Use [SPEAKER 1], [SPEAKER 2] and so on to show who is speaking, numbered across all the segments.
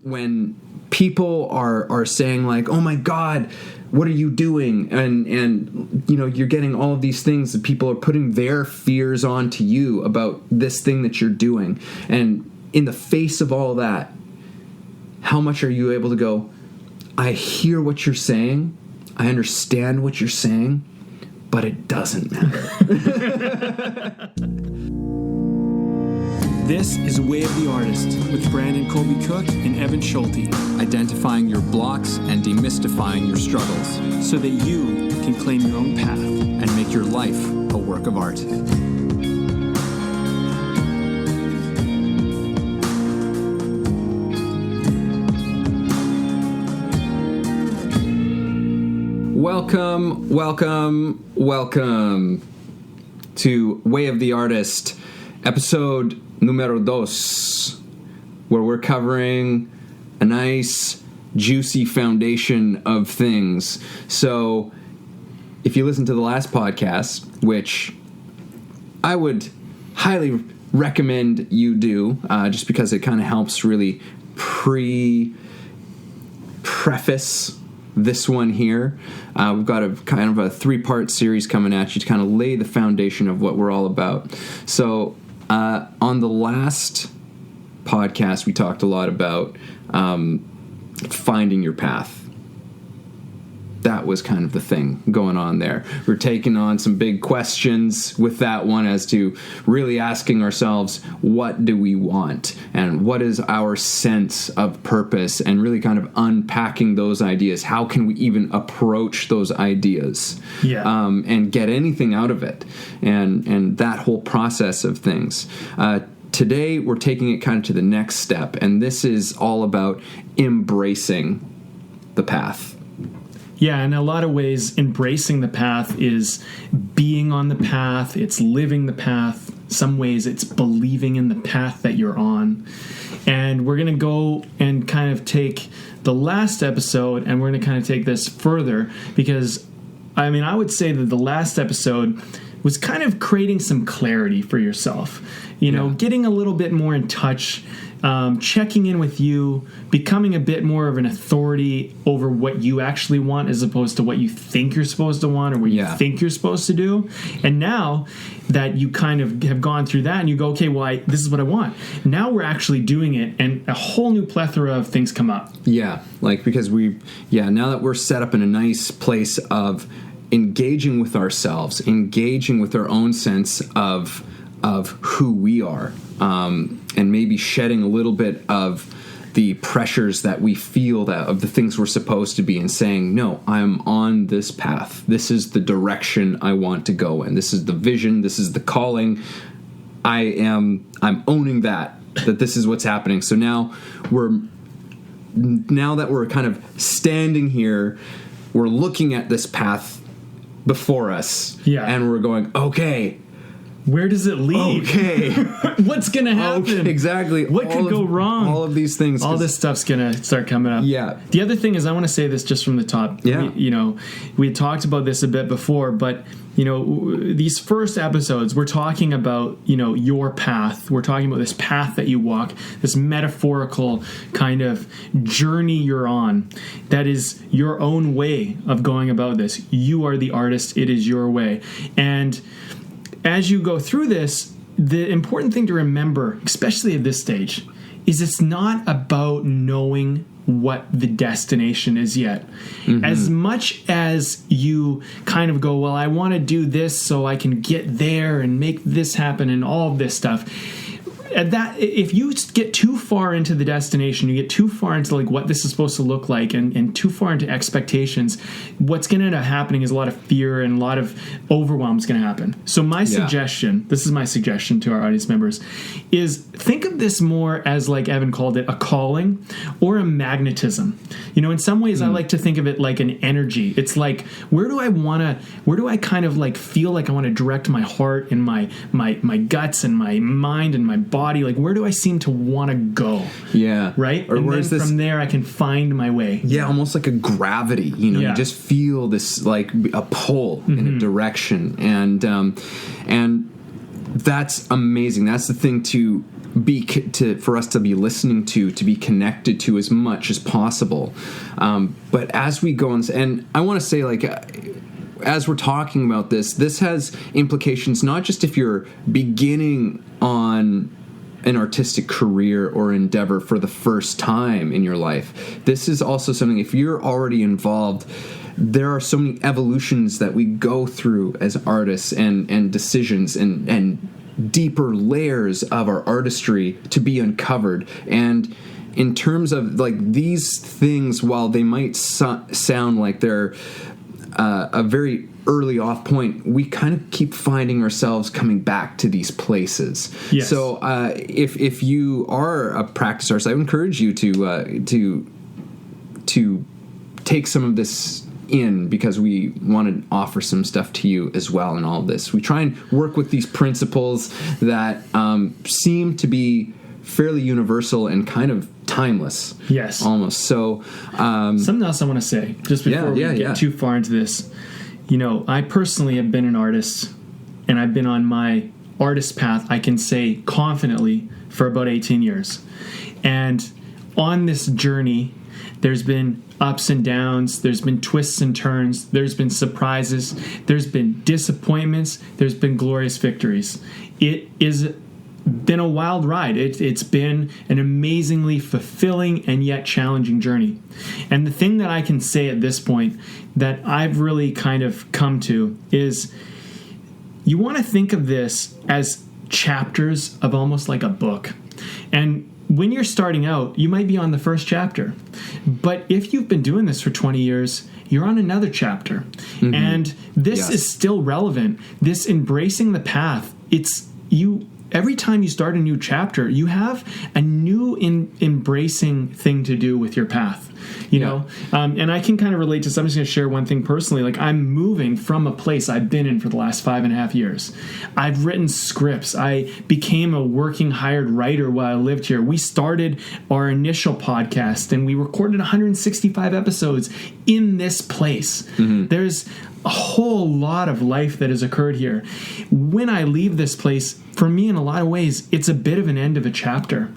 [SPEAKER 1] when people are saying like, oh my God, what are you doing? And you know, you're getting all of these things that people are putting their fears onto you about this thing that you're doing. And in the face of all that, how much are you able to go, I hear what you're saying, I understand what you're saying, but it doesn't matter.
[SPEAKER 2] This is Way of the Artist with Brandon Colby Cook and Evan Schulte.
[SPEAKER 1] Identifying your blocks and demystifying your struggles
[SPEAKER 2] so that you can claim your own path
[SPEAKER 1] and make your life a work of art. Welcome, welcome, welcome to Way of the Artist, episode numero dos, where we're covering a nice, juicy foundation of things. So, if you listen to the last podcast, which I would highly recommend you do, just because it kind of helps really preface this one here. We've got a kind of a 3-part series coming at you to kind of lay the foundation of what we're all about. So on the last podcast, we talked a lot about finding your path. That was kind of the thing going on there. We're taking on some big questions with that one as to really asking ourselves, what do we want? And what is our sense of purpose? And really kind of unpacking those ideas. How can we even approach those ideas? And get anything out of it? And that whole process of things. Today, we're taking it kind of to the next step. And this is all about embracing the path.
[SPEAKER 2] Yeah, in a lot of ways, embracing the path is being on the path, it's living the path. Some ways it's believing in the path that you're on. And we're going to go and kind of take the last episode and we're going to kind of take this further because, I mean, I would say that the last episode was kind of creating some clarity for yourself. You know, getting a little bit more in touch, checking in with you, becoming a bit more of an authority over what you actually want as opposed to what you think you're supposed to want or what you think you're supposed to do. And now that you kind of have gone through that and you go, okay, well, this is what I want. Now we're actually doing it and a whole new plethora of things come up.
[SPEAKER 1] Yeah, like because now that we're set up in a nice place of engaging with ourselves, engaging with our own sense of who we are, and maybe shedding a little bit of the pressures that we feel that of the things we're supposed to be and saying, no, I'm on this path. This is the direction I want to go in. This is the vision. This is the calling. I'm owning that this is what's happening. So now that we're kind of standing here, we're looking at this path before us. Yeah. And we're going, okay,
[SPEAKER 2] where does it lead? Okay. What's going to happen?
[SPEAKER 1] Okay, exactly.
[SPEAKER 2] What could go wrong?
[SPEAKER 1] All of these things.
[SPEAKER 2] All this stuff's going to start coming up.
[SPEAKER 1] Yeah.
[SPEAKER 2] The other thing is, I want to say this just from the top.
[SPEAKER 1] Yeah.
[SPEAKER 2] We had talked about this a bit before, but, these first episodes, we're talking about, your path. We're talking about this path that you walk, this metaphorical kind of journey you're on. That is your own way of going about this. You are the artist. It is your way. And as you go through this, the important thing to remember, especially at this stage, is it's not about knowing what the destination is yet. Mm-hmm. As much as you kind of go, well, I want to do this so I can get there and make this happen and all of this stuff. That if you get too far into the destination, you get too far into like what this is supposed to look like and too far into expectations, what's going to end up happening is a lot of fear and a lot of overwhelm is going to happen. So my suggestion, this is my suggestion to our audience members, is think of this more as, like Evan called it, a calling or a magnetism. In some ways I like to think of it like an energy. It's like, where do I kind of like feel like I want to direct my heart and my guts and my mind and my body? Like, where do I seem to want to go? Yeah. Right? Or and then from there, I can find my way.
[SPEAKER 1] Yeah, almost like a gravity. You just feel this, like, a pull in a direction. And that's amazing. That's the thing to for us to be listening to be connected to as much as possible. But as we go on, and I want to say, like, as we're talking about this has implications not just if you're beginning on an artistic career or endeavor for the first time in your life. This is also something, if you're already involved, there are so many evolutions that we go through as artists and decisions and deeper layers of our artistry to be uncovered. And in terms of, like, these things, while they might sound like they're a very early off point, we kind of keep finding ourselves coming back to these places.
[SPEAKER 2] Yes.
[SPEAKER 1] So if you are a practice artist, I would encourage you to take some of this in, because we want to offer some stuff to you as well in all of this. We try and work with these principles that seem to be fairly universal and kind of timeless.
[SPEAKER 2] Yes.
[SPEAKER 1] Almost. So
[SPEAKER 2] something else I want to say just before we get too far into this. You know, I personally have been an artist, and I've been on my artist path, I can say confidently, for about 18 years. And on this journey, there's been ups and downs, there's been twists and turns, there's been surprises, there's been disappointments, there's been glorious victories. It is been a wild ride. It's been an amazingly fulfilling and yet challenging journey. And the thing that I can say at this point that I've really kind of come to is, you want to think of this as chapters of almost like a book. And when you're starting out, you might be on the first chapter. But if you've been doing this for 20 years, you're on another chapter. Mm-hmm. And this is still relevant. This embracing the path, every time you start a new chapter, you have a new embracing thing to do with your path, you know? And I can kind of relate to this. I'm just going to share one thing personally. Like, I'm moving from a place I've been in for the last 5.5 years. I've written scripts. I became a working hired writer while I lived here. We started our initial podcast, and we recorded 165 episodes in this place. Mm-hmm. There's a whole lot of life that has occurred here. When I leave this place, for me, in a lot of ways, it's a bit of an end of a chapter.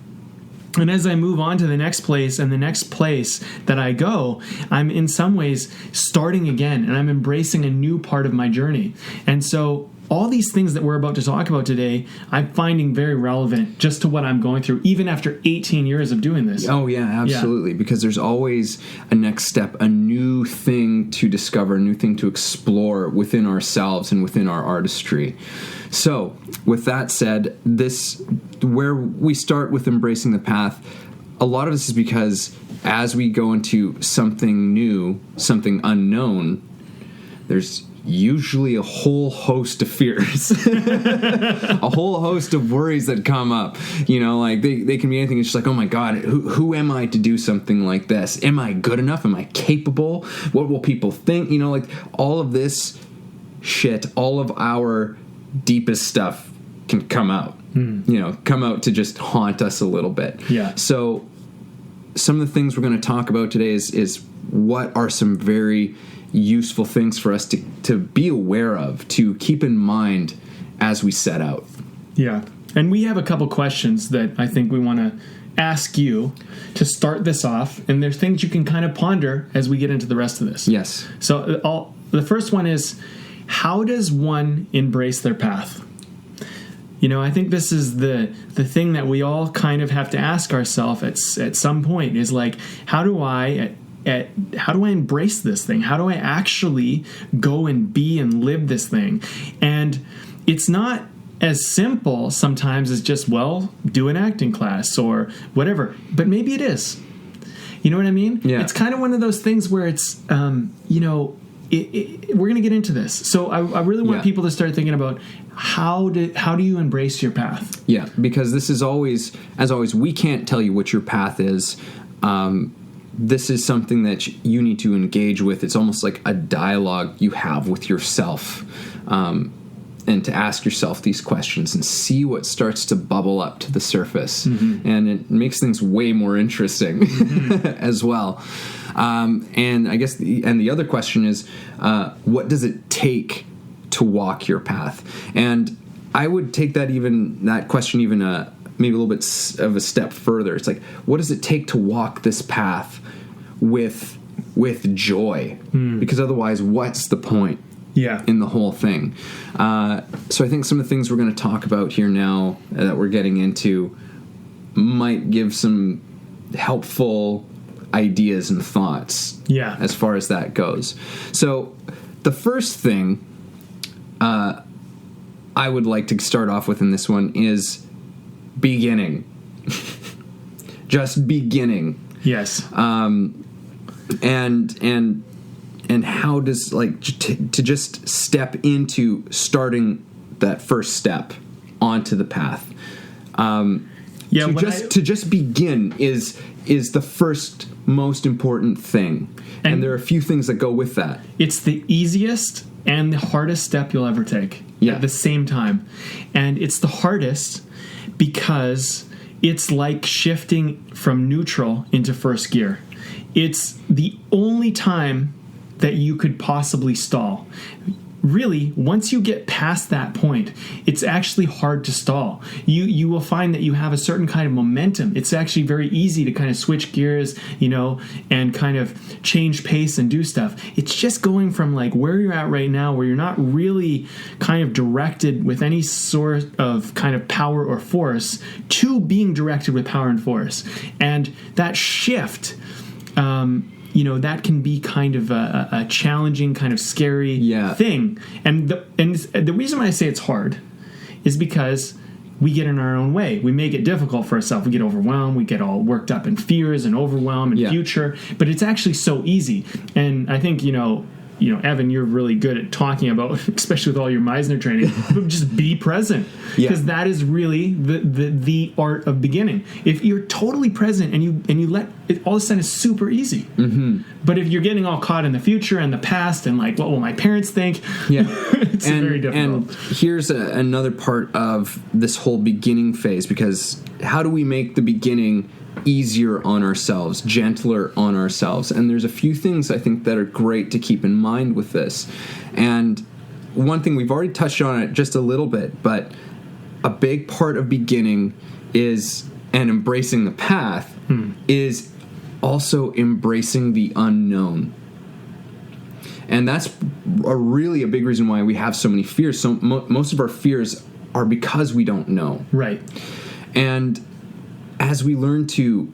[SPEAKER 2] And as I move on to the next place and the next place that I go, I'm in some ways starting again, and I'm embracing a new part of my journey. And so all these things that we're about to talk about today, I'm finding very relevant just to what I'm going through, even after 18 years of doing this.
[SPEAKER 1] Oh, yeah, absolutely. Yeah. Because there's always a next step, a new thing to discover, a new thing to explore within ourselves and within our artistry. So, with that said, where we start with embracing the path, a lot of this is because as we go into something new, something unknown, there's usually a whole host of fears, a whole host of worries that come up. You know, like they can be anything. It's just like, oh my God, who am I to do something like this? Am I good enough? Am I capable? What will people think? You know, like all of this shit, all of our deepest stuff can come out, come out to just haunt us a little bit.
[SPEAKER 2] Yeah.
[SPEAKER 1] So some of the things we're going to talk about today is what are some very useful things for us to be aware of, to keep in mind as we set out.
[SPEAKER 2] Yeah. And we have a couple questions that I think we want to ask you to start this off. And there's things you can kind of ponder as we get into the rest of this.
[SPEAKER 1] Yes.
[SPEAKER 2] So the first one is, how does one embrace their path? You know, I think this is the thing that we all kind of have to ask ourselves at some point, is like, how do I embrace this thing? How do I actually go and be and live this thing? And it's not as simple sometimes as just, do an acting class or whatever, but maybe it is. You know what I mean?
[SPEAKER 1] Yeah.
[SPEAKER 2] It's kind of one of those things where it's, we're going to get into this. So I really want people to start thinking about how do you embrace your path?
[SPEAKER 1] Yeah, because this is as always, we can't tell you what your path is. This is something that you need to engage with. It's almost like a dialogue you have with yourself, and to ask yourself these questions and see what starts to bubble up to the surface. Mm-hmm. And it makes things way more interesting as well. And I guess the other question is, what does it take to walk your path? And I would take that question even maybe a little bit of a step further. It's like, what does it take to walk this path with joy? Because otherwise, what's the point?
[SPEAKER 2] Yeah.
[SPEAKER 1] In the whole thing. So I think some of the things we're going to talk about here now that we're getting into might give some helpful ideas and thoughts.
[SPEAKER 2] Yeah.
[SPEAKER 1] As far as that goes. So the first thing I would like to start off with in this one is beginning. Just beginning.
[SPEAKER 2] Yes.
[SPEAKER 1] And how does, like, to just step into starting that first step onto the path. To just begin is the first most important thing. And there are a few things that go with that.
[SPEAKER 2] It's the easiest and the hardest step you'll ever take at the same time. And it's the hardest because it's like shifting from neutral into first gear. It's the only time that you could possibly stall. Really, once you get past that point, it's actually hard to stall. You will find that you have a certain kind of momentum. It's actually very easy to kind of switch gears, and kind of change pace and do stuff. It's just going from like where you're at right now, where you're not really kind of directed with any sort of kind of power or force, to being directed with power and force. And that shift, that can be kind of a challenging, kind of scary thing. And the reason why I say it's hard is because we get in our own way. We make it difficult for ourselves. We get overwhelmed. We get all worked up in fears and overwhelm and future. But it's actually so easy. And I think, Evan, you're really good at talking about, especially with all your Meisner training, just be present. Because that is really the art of beginning. If you're totally present and you let it, all of a sudden it's super easy. Mm-hmm. But if you're getting all caught in the future and the past and like, what will my parents think? Yeah. It's very difficult.
[SPEAKER 1] And here's another part of this whole beginning phase, because how do we make the beginning easier on ourselves, gentler on ourselves? And there's a few things I think that are great to keep in mind with this. And one thing, we've already touched on it just a little bit, but a big part of beginning and embracing the path is also embracing the unknown. And that's really a big reason why we have so many fears. So most of our fears are because we don't know.
[SPEAKER 2] Right.
[SPEAKER 1] And as we learn to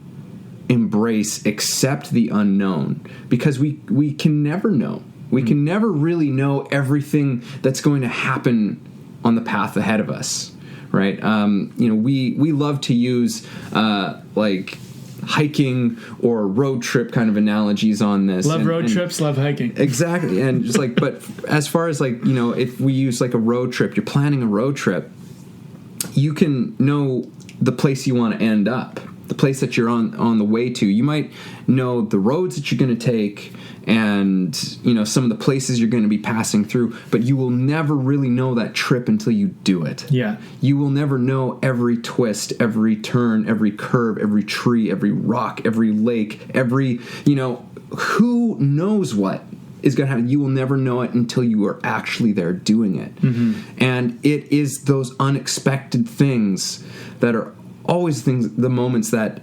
[SPEAKER 1] accept the unknown, because we can never know. We can never really know everything that's going to happen on the path ahead of us, right? We love to use like hiking or road trip kind of analogies on this.
[SPEAKER 2] Love road trips, love hiking.
[SPEAKER 1] Exactly. And just like, but as far as like, if we use like a road trip, you're planning a road trip, you can know the place you want to end up, the place that you're on the way to. You might know the roads that you're going to take and, some of the places you're going to be passing through, but you will never really know that trip until you do it.
[SPEAKER 2] Yeah. You
[SPEAKER 1] will never know every twist, every turn, every curve, every tree, every rock, every lake, every, who knows what is going to happen. You will never know it until you are actually there doing it. Mm-hmm. And it is those unexpected things that are always the moments that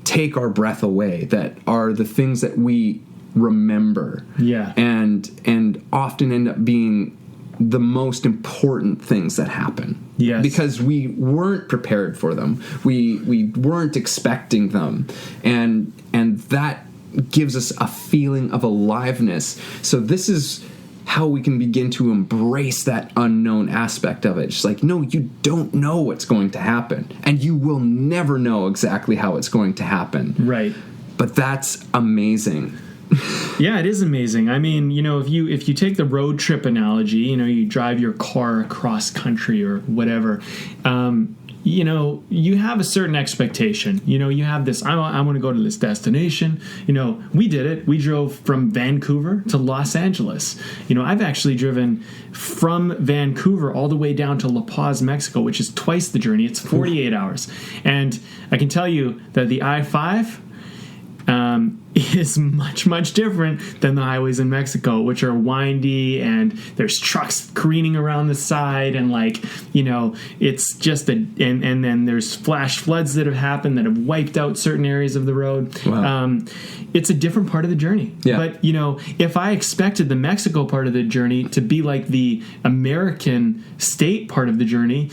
[SPEAKER 1] take our breath away, that are the things that we remember. Yeah. And often end up being the most important things that happen. Yes. Because we weren't prepared for them. We weren't expecting them. And that gives us a feeling of aliveness. So this is how we can begin to embrace that unknown aspect of it. Just like, no, you don't know what's going to happen, and you will never know exactly how it's going to happen. Right. But that's amazing.
[SPEAKER 2] Yeah, it is amazing. I mean, if you take the road trip analogy, you drive your car across country or whatever, you have a certain expectation. You have this, I want to go to this destination. We did it. We drove from Vancouver to Los Angeles. I've actually driven from Vancouver all the way down to La Paz, Mexico, which is twice the journey. It's 48 hours. And I can tell you that the I-5, is much, much different than the highways in Mexico, which are windy and there's trucks careening around the side, and it's just and then there's flash floods that have happened that have wiped out certain areas of the road.
[SPEAKER 1] Wow.
[SPEAKER 2] It's a different part of the journey.
[SPEAKER 1] Yeah.
[SPEAKER 2] But, if I expected the Mexico part of the journey to be like the American state part of the journey,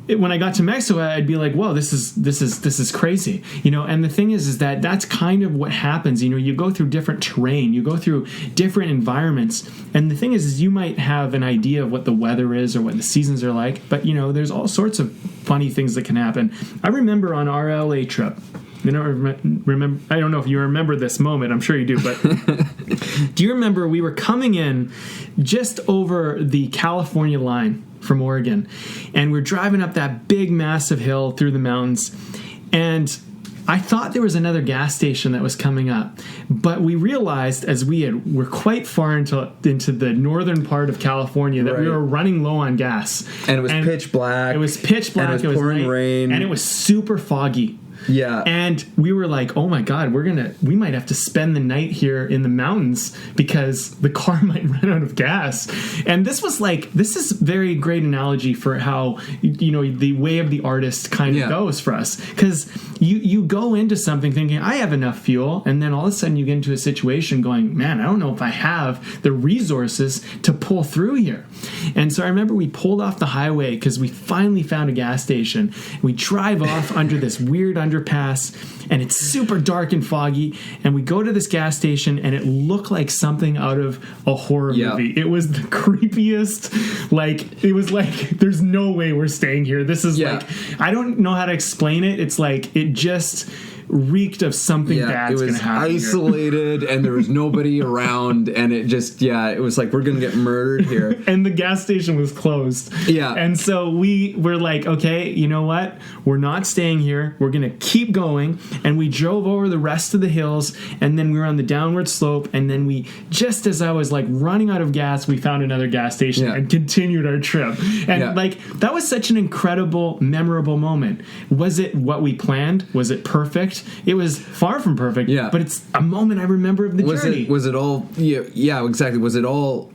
[SPEAKER 2] when I got to Mexico, I'd be like, "Whoa, this is crazy," And the thing is that that's kind of what happens. You go through different terrain, you go through different environments, and the thing is you might have an idea of what the weather is or what the seasons are like, but there's all sorts of funny things that can happen. I remember on our LA trip. I don't know if you remember this moment. I'm sure you do, but do you remember we were coming in just over the California line from Oregon, and we're driving up that big, massive hill through the mountains, and I thought there was another gas station that was coming up, but we realized as we're quite far into the northern part of California that we were running low on gas,
[SPEAKER 1] and it was pitch black.
[SPEAKER 2] It was pitch black.
[SPEAKER 1] And it was pouring rain,
[SPEAKER 2] and it was super foggy.
[SPEAKER 1] Yeah.
[SPEAKER 2] And we were like, oh my God, we might have to spend the night here in the mountains because the car might run out of gas. And this is very great analogy for how, the way of the artist kind of goes for us. Because you go into something thinking, I have enough fuel. And then all of a sudden you get into a situation going, man, I don't know if I have the resources to pull through here. And so I remember we pulled off the highway because we finally found a gas station. We drive off under this weird underpass, and it's super dark and foggy, and we go to this gas station, and it looked like something out of a horror movie. It was the creepiest, it was like, there's no way we're staying here. This is I don't know how to explain it. It's like, it just reeked of something bad's going to happen.
[SPEAKER 1] It was isolated and there was nobody around, and it just it was like, we're going to get murdered here.
[SPEAKER 2] And the gas station was closed.
[SPEAKER 1] Yeah.
[SPEAKER 2] And so we were like, okay, you know what? We're not staying here. We're going to keep going. And we drove over the rest of the hills, and then we were on the downward slope, and then just as I was running out of gas, we found another gas station and continued our trip. And that was such an incredible, memorable moment. Was it what we planned? Was it perfect? It was far from perfect, but it's a moment I remember of the journey.
[SPEAKER 1] Was it all... Yeah, exactly. Was it all,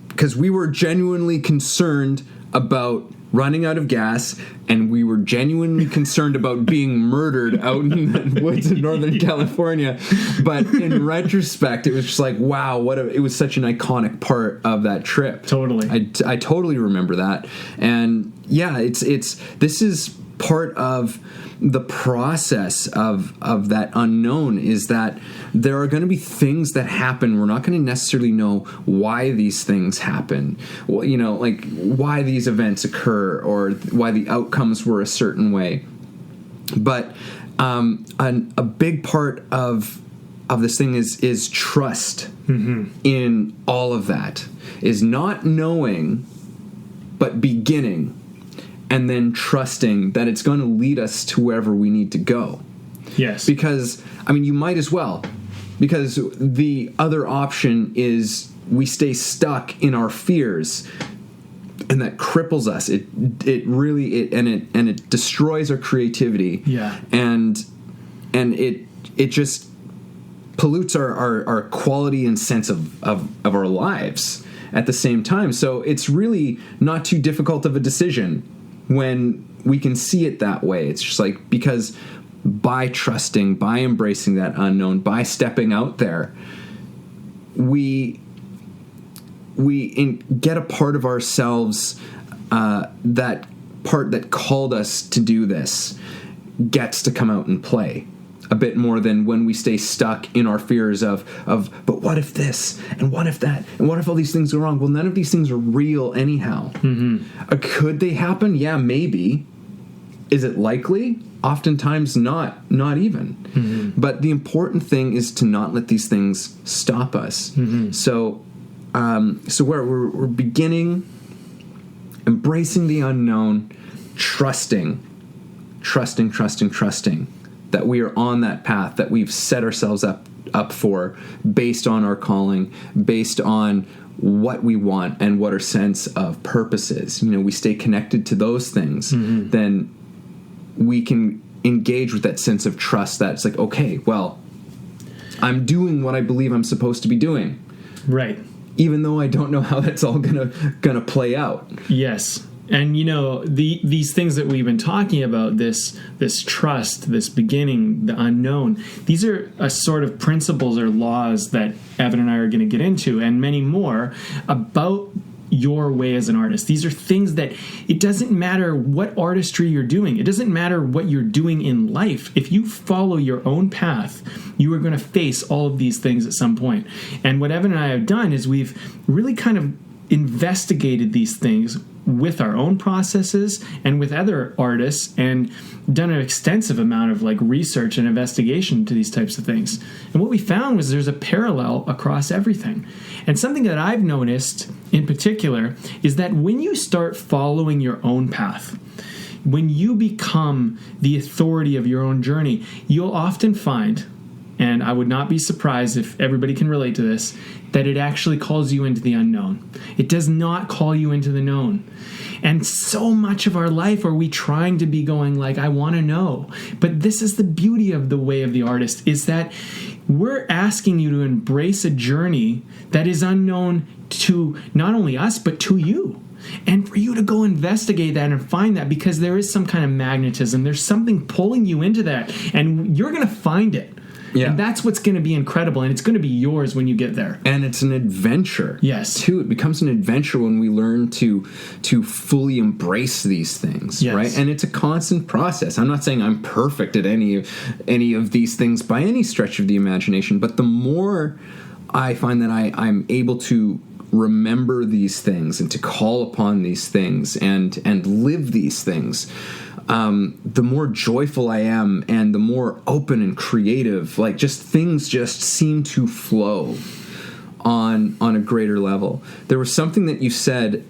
[SPEAKER 1] because we were genuinely concerned about running out of gas, and we were genuinely concerned about being murdered out in the woods of Northern California. But in retrospect, it was just like, wow, it was such an iconic part of that trip.
[SPEAKER 2] Totally.
[SPEAKER 1] I totally remember that. And this is part of the process of that unknown, is that there are going to be things that happen. We're not going to necessarily know why these things happen, why these events occur, or why the outcomes were a certain way. But a big part of this thing is trust in all of that, is not knowing but beginning, and then trusting that it's going to lead us to wherever we need to go.
[SPEAKER 2] Yes.
[SPEAKER 1] Because, you might as well. Because the other option is we stay stuck in our fears, and that cripples us. It really destroys our creativity.
[SPEAKER 2] Yeah.
[SPEAKER 1] And it just pollutes our quality and sense of our lives at the same time. So it's really not too difficult of a decision when we can see it that way. It's just because by trusting, by embracing that unknown, by stepping out there, we get a part of ourselves, that part that called us to do this gets to come out and play a bit more than when we stay stuck in our fears of but what if this, and what if that, and what if all these things go wrong? Well, none of these things are real anyhow. Could they happen? Yeah, maybe. Is it likely? Oftentimes not even. But the important thing is to not let these things stop us. So we're beginning, embracing the unknown, trusting that we are on that path that we've set ourselves up for, based on our calling, based on what we want and what our sense of purpose is. We stay connected to those things, then we can engage with that sense of trust that it's like, okay, well, I'm doing what I believe I'm supposed to be doing.
[SPEAKER 2] Right.
[SPEAKER 1] Even though I don't know how that's all gonna play out.
[SPEAKER 2] Yes. And, these things that we've been talking about, this trust, this beginning, the unknown, these are a sort of principles or laws that Evan and I are going to get into, and many more, about your way as an artist. These are things that it doesn't matter what artistry you're doing. It doesn't matter what you're doing in life. If you follow your own path, you are going to face all of these things at some point. And what Evan and I have done is we've really kind of investigated these things with our own processes and with other artists, and done an extensive amount of research and investigation to these types of things. And what we found was there's a parallel across everything. And something that I've noticed in particular is that when you start following your own path, when you become the authority of your own journey, you'll often find, and I would not be surprised if everybody can relate to this, that it actually calls you into the unknown. It does not call you into the known. And so much of our life are we trying to be going I want to know. But this is the beauty of the way of the artist, is that we're asking you to embrace a journey that is unknown to not only us, but to you. And for you to go investigate that and find that, because there is some kind of magnetism. There's something pulling you into that, and you're going to find it. Yeah. And that's what's going to be incredible, and it's going to be yours when you get there.
[SPEAKER 1] And it's an adventure.
[SPEAKER 2] Yes.
[SPEAKER 1] Too. It becomes an adventure when we learn to fully embrace these things, yes. Right? And it's a constant process. I'm not saying I'm perfect at any of these things by any stretch of the imagination, but the more I find that I'm able to remember these things and to call upon these things and live these things, the more joyful I am, and the more open and creative, things just seem to flow on a greater level. There was something that you said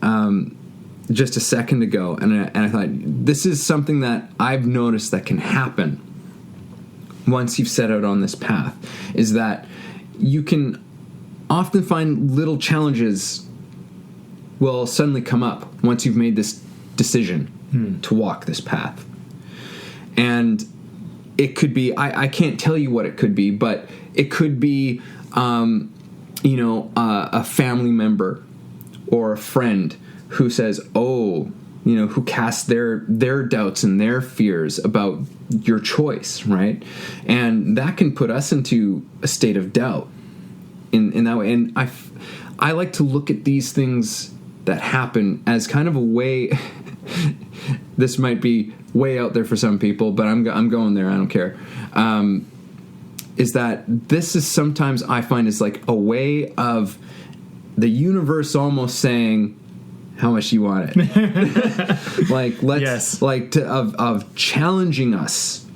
[SPEAKER 1] just a second ago, and I thought, this is something that I've noticed that can happen once you've set out on this path, is that you can often find little challenges will suddenly come up once you've made this decision to walk this path. And it could be, I can't tell you what it could be, but it could be, a family member or a friend who says, who casts their doubts and their fears about your choice, right? And that can put us into a state of doubt in that way. And I like to look at these things that happen as kind of a way. This might be way out there for some people, but I'm going there. I don't care. Is that this is sometimes I find is a way of the universe almost saying how much you want it. Let's of challenging us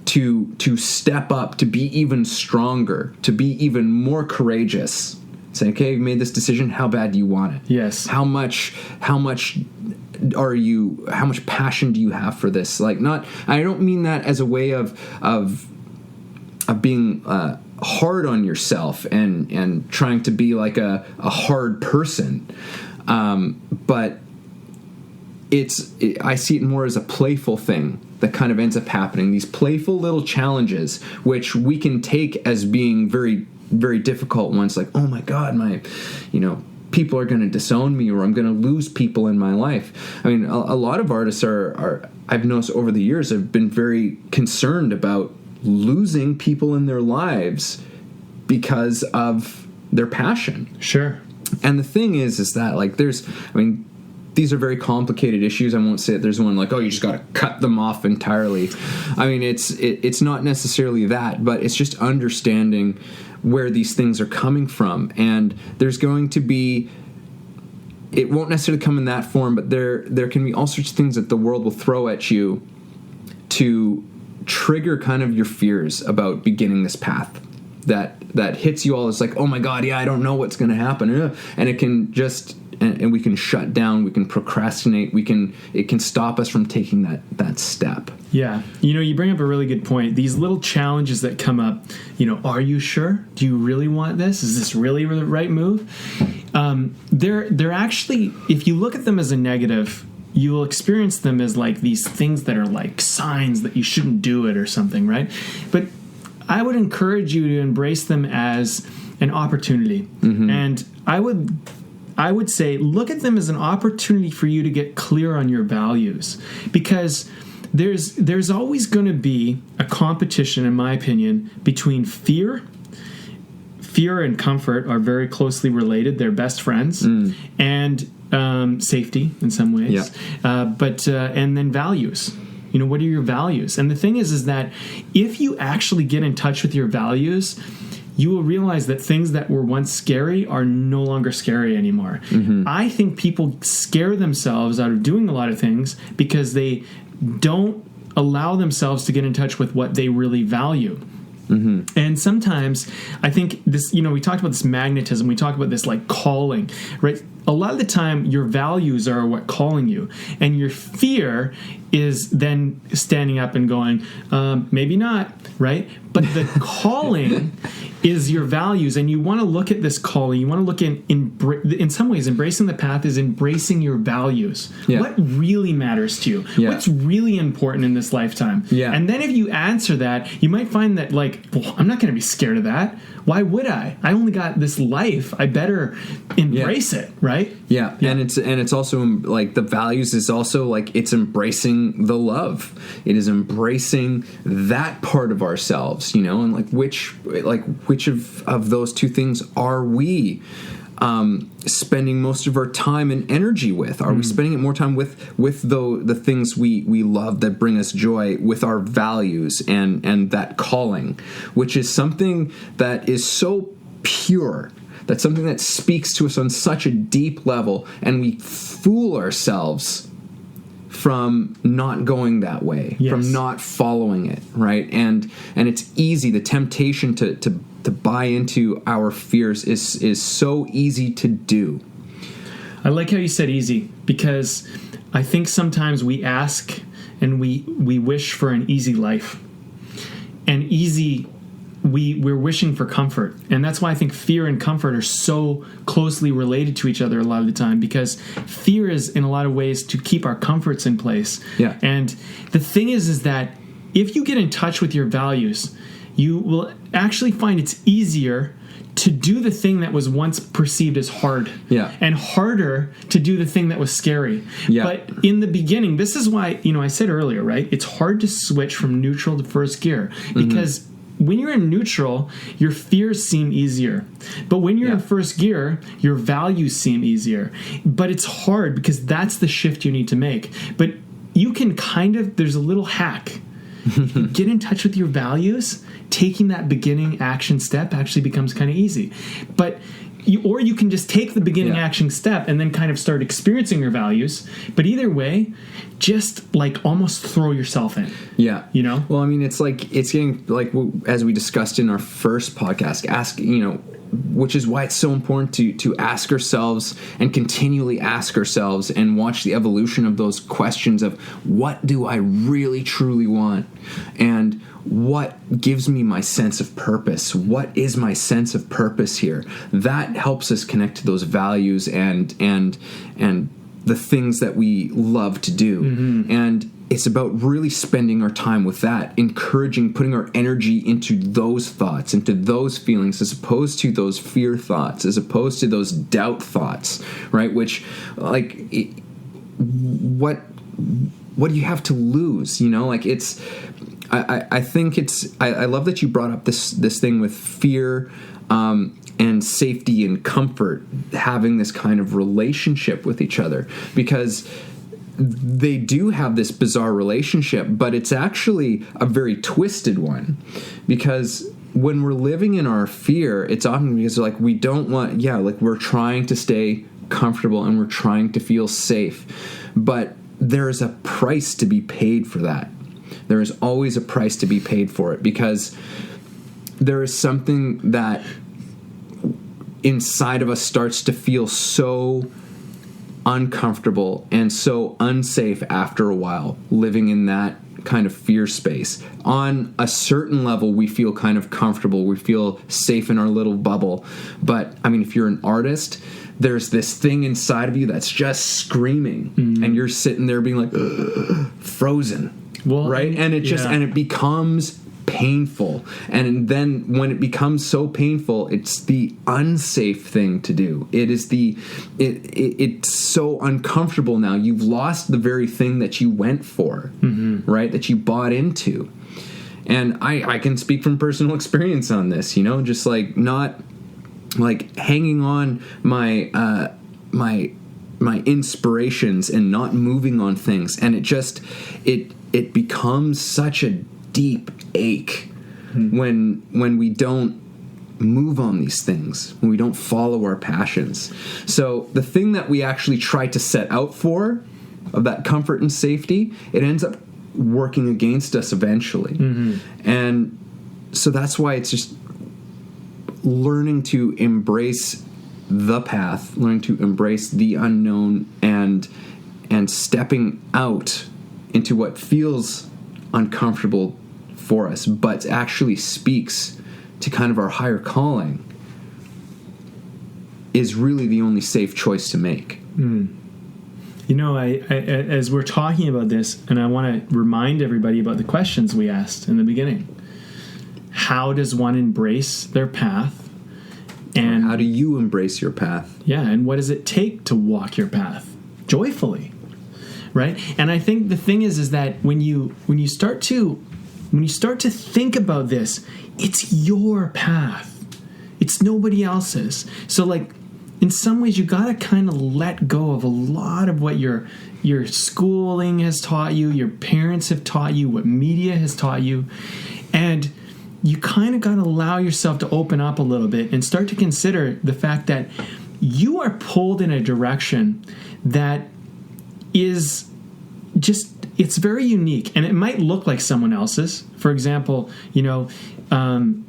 [SPEAKER 1] to step up, to be even stronger, to be even more courageous. Saying, okay, you made this decision. How bad do you want it?
[SPEAKER 2] Yes.
[SPEAKER 1] How much passion do you have for this? I don't mean that as a way of being hard on yourself and trying to be a hard person. But I see it more as a playful thing that kind of ends up happening. These playful little challenges, which we can take as being very, very difficult ones, oh my God, people are going to disown me, or I'm going to lose people in my life. I mean, a lot of artists are I've noticed over the years, have been very concerned about losing people in their lives because of their passion.
[SPEAKER 2] Sure.
[SPEAKER 1] And the thing is that these are very complicated issues. I won't say that there's one you just got to cut them off entirely. I mean, it's not necessarily that, but it's just understanding where these things are coming from. And there's going to be, it won't necessarily come in that form, but there can be all sorts of things that the world will throw at you to trigger kind of your fears about beginning this path that hits you all as oh my God, yeah, I don't know what's going to happen. And it can just, and we can shut down, we can procrastinate, it can stop us from taking that step.
[SPEAKER 2] Yeah. You bring up a really good point. These little challenges that come up, are you sure? Do you really want this? Is this really the right move? They're actually, if you look at them as a negative, you'll experience them as like these things that are like signs that you shouldn't do it or something, right? But I would encourage you to embrace them as an opportunity. And I would say look at them as an opportunity for you to get clear on your values, because there's always going to be a competition, in my opinion, between fear and comfort are very closely related. They're best friends. And safety in some ways. But and then values. What are your values? And the thing is that if you actually get in touch with your values, you will realize that things that were once scary are no longer scary anymore. I think people scare themselves out of doing a lot of things because they don't allow themselves to get in touch with what they really value. And sometimes I think this, we talked about this magnetism, we talked about this like calling, right? A lot of the time your values are what calling you, and your fear is then standing up and going, maybe not, right? But the calling is your values, and you want to look at this calling. You want to look in some ways, embracing the path is embracing your values. What really matters to you? What's really important in this lifetime? And then if you answer that, you might find that like, well, I'm not going to be scared of that. Why would I? I only got this life. I better embrace it, right?
[SPEAKER 1] And it's also like the values is also like it's embracing the love. It is embracing that part of ourselves, and like which of those two things are we spending most of our time and energy with? Are we spending it more time with the things we love that bring us joy, with our values and that calling, which is something that is so pure, that's something that speaks to us on such a deep level, and we fool ourselves from not going that way, from not following it, right? And it's easy. The temptation to buy into our fears is so easy to do.
[SPEAKER 2] I like how you said easy, because I think sometimes we ask and we wish for an easy life. And easy, we're wishing for comfort. And that's why I think fear and comfort are so closely related to each other a lot of the time, because fear is in a lot of ways to keep our comforts in place. And the thing is that if you get in touch with your values, you will actually find it's easier to do the thing that was once perceived as hard, and harder to do the thing that was scary. But in the beginning, this is why, I said earlier, right? It's hard to switch from neutral to first gear, because when you're in neutral, your fears seem easier. But when you're in first gear, your values seem easier. But it's hard because that's the shift you need to make. But you can there's a little hack. If you get in touch with your values, taking that beginning action step actually becomes kind of easy. But you can just take the beginning action step and then kind of start experiencing your values. But either way, just like almost throw yourself in.
[SPEAKER 1] Well, I mean, it's getting like, as we discussed in our first podcast, which is why it's so important to ask ourselves and continually ask ourselves and watch the evolution of those questions of what do I really truly want, and what gives me my sense of purpose? What is my sense of purpose here? That helps us connect to those values and the things that we love to do. And it's about really spending our time with that, encouraging, putting our energy into those thoughts, into those feelings, as opposed to those fear thoughts, as opposed to those doubt thoughts, right? Which, like, what do you have to lose? I think I love that you brought up this thing with fear and safety and comfort, having this kind of relationship with each other, because they do have this bizarre relationship, but it's actually a very twisted one, because when we're living in our fear, it's often because we don't want, we're trying to stay comfortable and we're trying to feel safe, but there is a price to be paid for that. There is always a price to be paid for it, because there is something that inside of us starts to feel so uncomfortable and so unsafe after a while, living in that kind of fear space. On a certain level, we feel kind of comfortable. We feel safe in our little bubble. But, I mean, if you're an artist, there's this thing inside of you that's just screaming. And you're sitting there being like, "Ugh," frozen.
[SPEAKER 2] Well,
[SPEAKER 1] right? And it just, and it becomes painful. And then when it becomes so painful, it's the unsafe thing to do. It is it's so uncomfortable now. You've lost the very thing that you went for, right? That you bought into. And I can speak from personal experience on this, you know, just like not like hanging on my inspirations and not moving on things. And it becomes such a deep ache when we don't move on these things, when we don't follow our passions. So the thing that we actually try to set out for, of that comfort and safety, it ends up working against us eventually. And so that's why it's just learning to embrace the path, learning to embrace the unknown, and stepping out into what feels uncomfortable for us, but actually speaks to kind of our higher calling, is really the only safe choice to make.
[SPEAKER 2] You know, I as we're talking about this, and I want to remind everybody about the questions we asked in the beginning. How does one embrace their path? And
[SPEAKER 1] how do you embrace your path?
[SPEAKER 2] Yeah, and what does it take to walk your path joyfully? Right? And I think the thing is that when you start to think about this, it's your path. It's nobody else's. So like in some ways you got to kind of let go of a lot of what your schooling has taught you, your parents have taught you, what media has taught you. And you kind of got to allow yourself to open up a little bit and start to consider the fact that you are pulled in a direction that is just, it's very unique, and it might look like someone else's. For example, you know,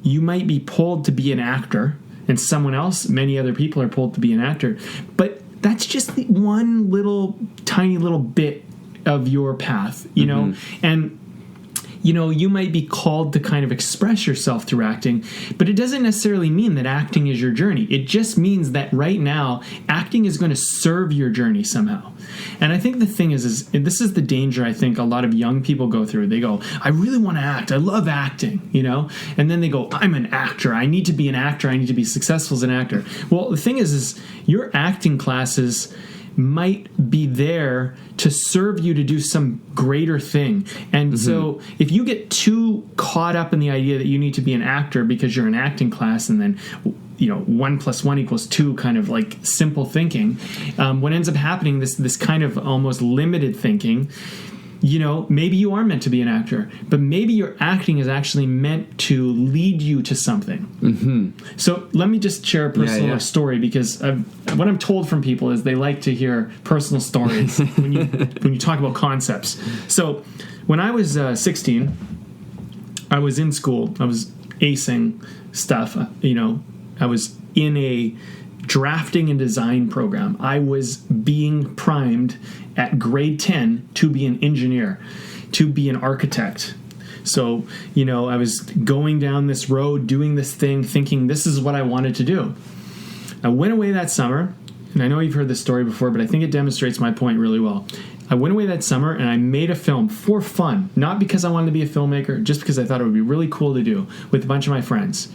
[SPEAKER 2] you might be pulled to be an actor, and someone else, many other people are pulled to be an actor, but that's just the one little tiny little bit of your path, you know. And you know, you might be called to kind of express yourself through acting, but it doesn't necessarily mean that acting is your journey. It just means that right now, acting is going to serve your journey somehow. And I think the thing is this is the danger I think a lot of young people go through. They go, I really want to act. I love acting, you know? And then they go, I'm an actor. I need to be an actor. I need to be successful as an actor. Well, the thing is your acting classes might be there to serve you to do some greater thing. And so if you get too caught up in the idea that you need to be an actor because you're in acting class, and then, you know, 1 + 1 = 2 kind of like simple thinking, what ends up happening, this kind of almost limited thinking, you know, maybe you are meant to be an actor, but maybe your acting is actually meant to lead you to something. So let me just share a personal story, because what I'm told from people is they like to hear personal stories when you talk about concepts. So when I was 16, I was in school. I was acing stuff. You know, I was in a drafting and design program. I was being primed at grade 10 to be an engineer, to be an architect. So, you know, I was going down this road, doing this thing, thinking this is what I wanted to do. I went away that summer, and I know you've heard this story before, but I think it demonstrates my point really well. I went away that summer and I made a film for fun, not because I wanted to be a filmmaker, just because I thought it would be really cool to do with a bunch of my friends.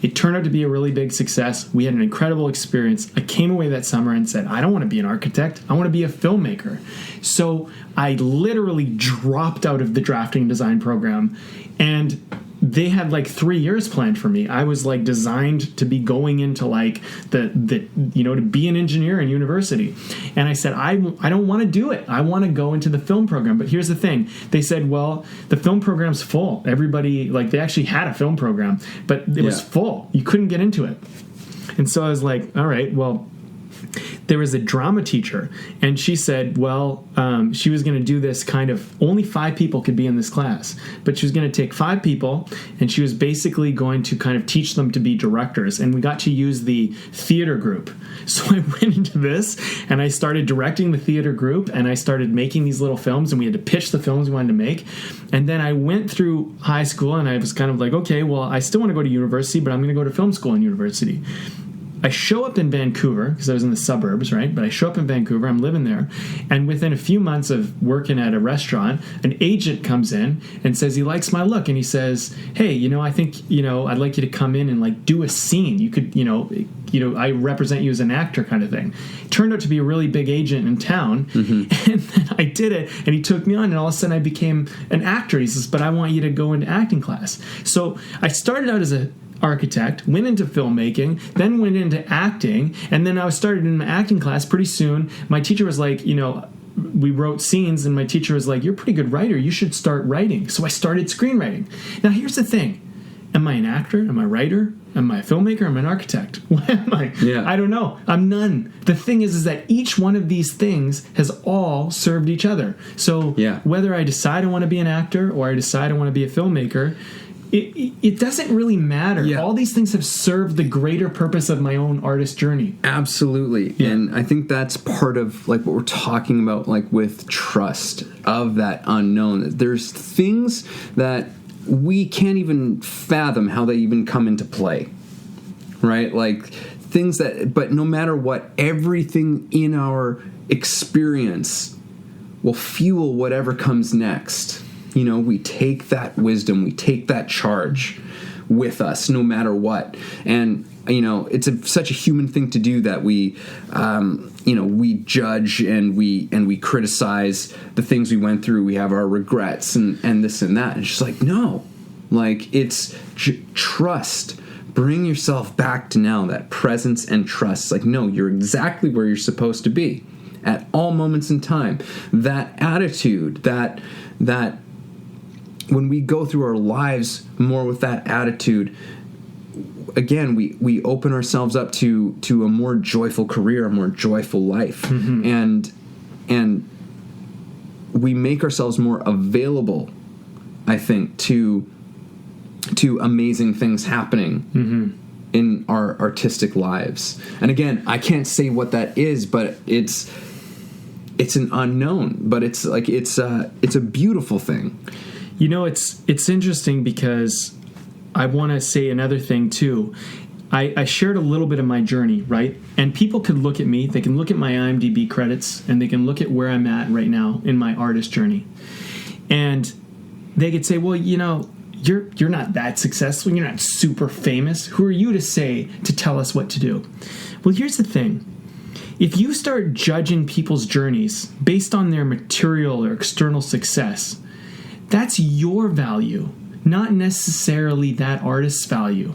[SPEAKER 2] It turned out to be a really big success. We had an incredible experience. I came away that summer and said, I don't want to be an architect. I want to be a filmmaker. So I literally dropped out of the drafting design program, and they had like 3 years planned for me. I was like designed to be going into like the you know, to be an engineer in university. And I said, I don't want to do it. I want to go into the film program. But here's the thing. They said, well, the film program's full. Everybody, like, they actually had a film program, but it was full. You couldn't get into it. And so I was like, all right, well, there was a drama teacher, and she said, well, she was going to do this kind of, only 5 people could be in this class, but she was going to take 5 people, and she was basically going to kind of teach them to be directors, and we got to use the theater group. So I went into this, and I started directing the theater group, and I started making these little films, and we had to pitch the films we wanted to make. And then I went through high school, and I was kind of like, okay, well, I still want to go to university, but I'm going to go to film school in university. I show up in Vancouver, because I was in the suburbs, right? But I show up in Vancouver, I'm living there, and within a few months of working at a restaurant, an agent comes in and says he likes my look, and he says, hey, I think, I'd like you to come in and like do a scene. You could, I represent you as an actor kind of thing. Turned out to be a really big agent in town, and then I did it, and he took me on, and all of a sudden I became an actor. He says, but I want you to go into acting class. So I started out as a architect, went into filmmaking, then went into acting, and then I was started in my acting class pretty soon. My teacher was like, we wrote scenes, and my teacher was like, you're a pretty good writer, you should start writing. So I started screenwriting. Now here's the thing. Am I an actor? Am I a writer? Am I a filmmaker? Am I an architect? What am I?
[SPEAKER 1] Yeah.
[SPEAKER 2] I don't know. I'm none. The thing is that each one of these things has all served each other. So whether I decide I want to be an actor or I decide I want to be a filmmaker, it doesn't really matter. Yeah. All these things have served the greater purpose of my own artist journey.
[SPEAKER 1] Absolutely. Yeah. And I think that's part of like what we're talking about, like with trust of that unknown. There's things that we can't even fathom how they even come into play, right? Like things that, but no matter what, everything in our experience will fuel whatever comes next. We take that wisdom, we take that charge with us no matter what. And, it's such a human thing to do that we, we judge and we criticize the things we went through. We have our regrets and this and that. And it's just like, no, like it's trust. Bring yourself back to now, that presence and trust. It's like, no, you're exactly where you're supposed to be at all moments in time. That attitude, that when we go through our lives more with that attitude, again, we open ourselves up to a more joyful career, a more joyful life, and we make ourselves more available, I think, to amazing things happening in our artistic lives. And again, I can't say what that is, but it's an unknown, but it's like it's a beautiful thing.
[SPEAKER 2] It's interesting because I want to say another thing too. I shared a little bit of my journey, right? And people could look at me, they can look at my IMDb credits, and they can look at where I'm at right now in my artist journey. And they could say, well, you're not that successful, you're not super famous. Who are you to tell us what to do? Well, here's the thing. If you start judging people's journeys based on their material or external success, that's your value, not necessarily that artist's value.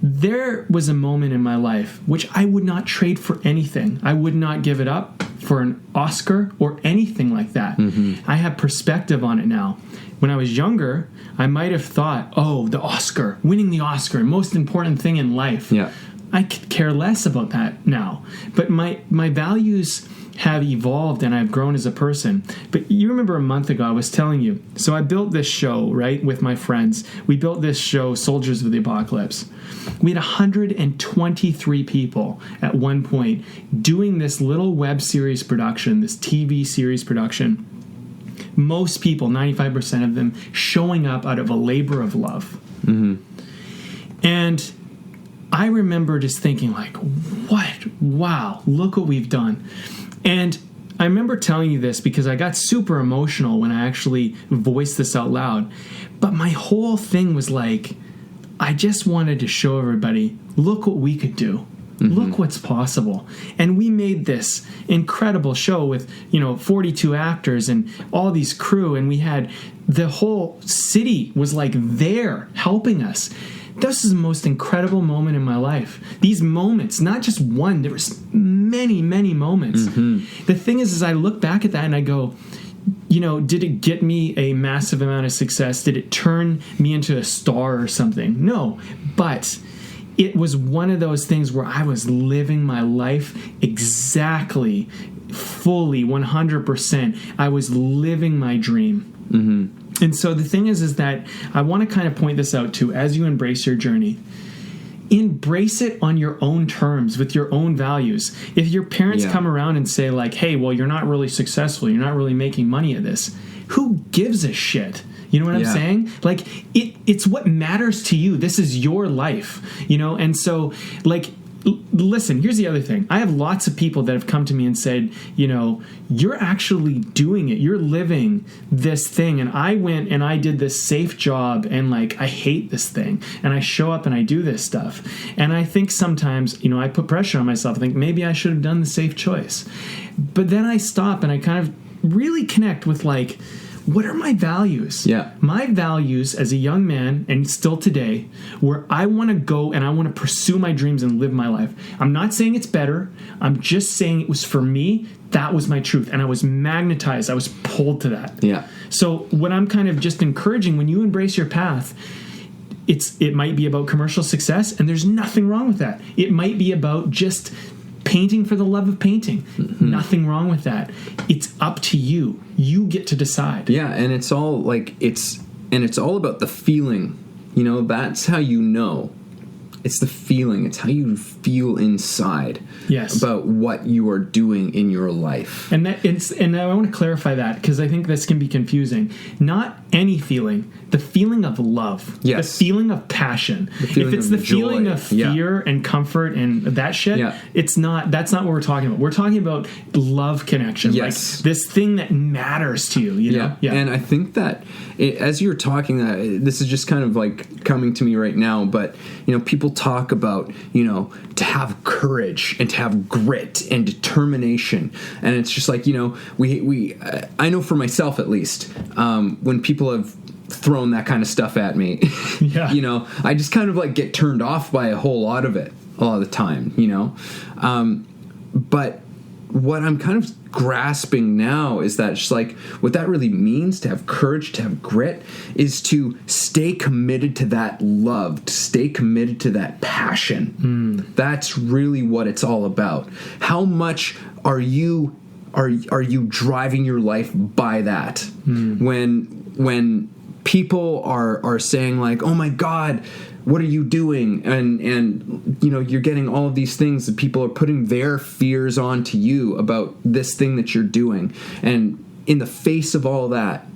[SPEAKER 2] There was a moment in my life which I would not trade for anything. I would not give it up for an Oscar or anything like that. I have perspective on it now. When I was younger, I might have thought, the Oscar, winning the Oscar, most important thing in life.
[SPEAKER 1] Yeah.
[SPEAKER 2] I could care less about that now. But my values have evolved and I've grown as a person. But you remember a month ago I was telling you, so I built this show, right, with my friends. We built this show, Soldiers of the Apocalypse. We had 123 people at one point doing this little web series production, this TV series production. Most people, 95% of them, showing up out of a labor of love. And I remember just thinking like, what? Wow, look what we've done. And I remember telling you this because I got super emotional when I actually voiced this out loud. But my whole thing was like, I just wanted to show everybody, look what we could do. Look what's possible. And we made this incredible show with, 42 actors and all these crew. And we had the whole city was like there helping us. This is the most incredible moment in my life. These moments, not just one, there was many, many moments. The thing is I look back at that and I go, did it get me a massive amount of success? Did it turn me into a star or something? No. But it was one of those things where I was living my life exactly, fully, 100%. I was living my dream. Mm-hmm. And so the thing is that I want to kind of point this out too, as you embrace your journey. Embrace it on your own terms, with your own values. If your parents come around and say like, hey, well, you're not really successful, you're not really making money at this, who gives a shit? You know what I'm saying? Like, it's what matters to you. This is your life, you know? And so, like, listen, here's the other thing. I have lots of people that have come to me and said, you know, you're actually doing it. You're living this thing. And I went and I did this safe job and like, I hate this thing. And I show up and I do this stuff. And I think sometimes, you know, I put pressure on myself. I think maybe I should have done the safe choice. But then I stop and I kind of really connect with like, what are my values?
[SPEAKER 1] Yeah.
[SPEAKER 2] My values as a young man, and still today, where I want to go and I want to pursue my dreams and live my life. I'm not saying it's better. I'm just saying it was for me. That was my truth. And I was magnetized. I was pulled to that.
[SPEAKER 1] Yeah.
[SPEAKER 2] So what I'm kind of just encouraging, when you embrace your path, it might be about commercial success, and there's nothing wrong with that. It might be about just painting for the love of painting. Mm-hmm. Nothing wrong with that. It's up to you. You get to decide.
[SPEAKER 1] Yeah, and it's all like it's all about the feeling. You know, that's how you know. It's the feeling. It's how you feel inside.
[SPEAKER 2] Yes.
[SPEAKER 1] About what you are doing in your life.
[SPEAKER 2] And I want to clarify that because I think this can be confusing. Not any feeling. The feeling of love.
[SPEAKER 1] Yes.
[SPEAKER 2] The feeling of passion. If it's the feeling of fear and comfort and that shit, that's not what we're talking about. We're talking about love connection.
[SPEAKER 1] Yes.
[SPEAKER 2] Like this thing that matters to you, you know?
[SPEAKER 1] Yeah. And I think that as you're talking, this is just kind of like coming to me right now, but, you know, people talk about, you know, to have courage and to have grit and determination. And it's just like, you know, I know for myself at least, when people have thrown that kind of stuff at me, you know, I just kind of like get turned off by a whole lot of it a lot of the time, you know. But what I'm kind of grasping now is that just like what that really means to have courage, to have grit, is to stay committed to that love, to stay committed to that passion. That's really what it's all about. How much are you driving your life by that? When people are saying like, oh my God, what are you doing? And you know, you're getting all of these things that people are putting their fears onto you about this thing that you're doing. And in the face of all that,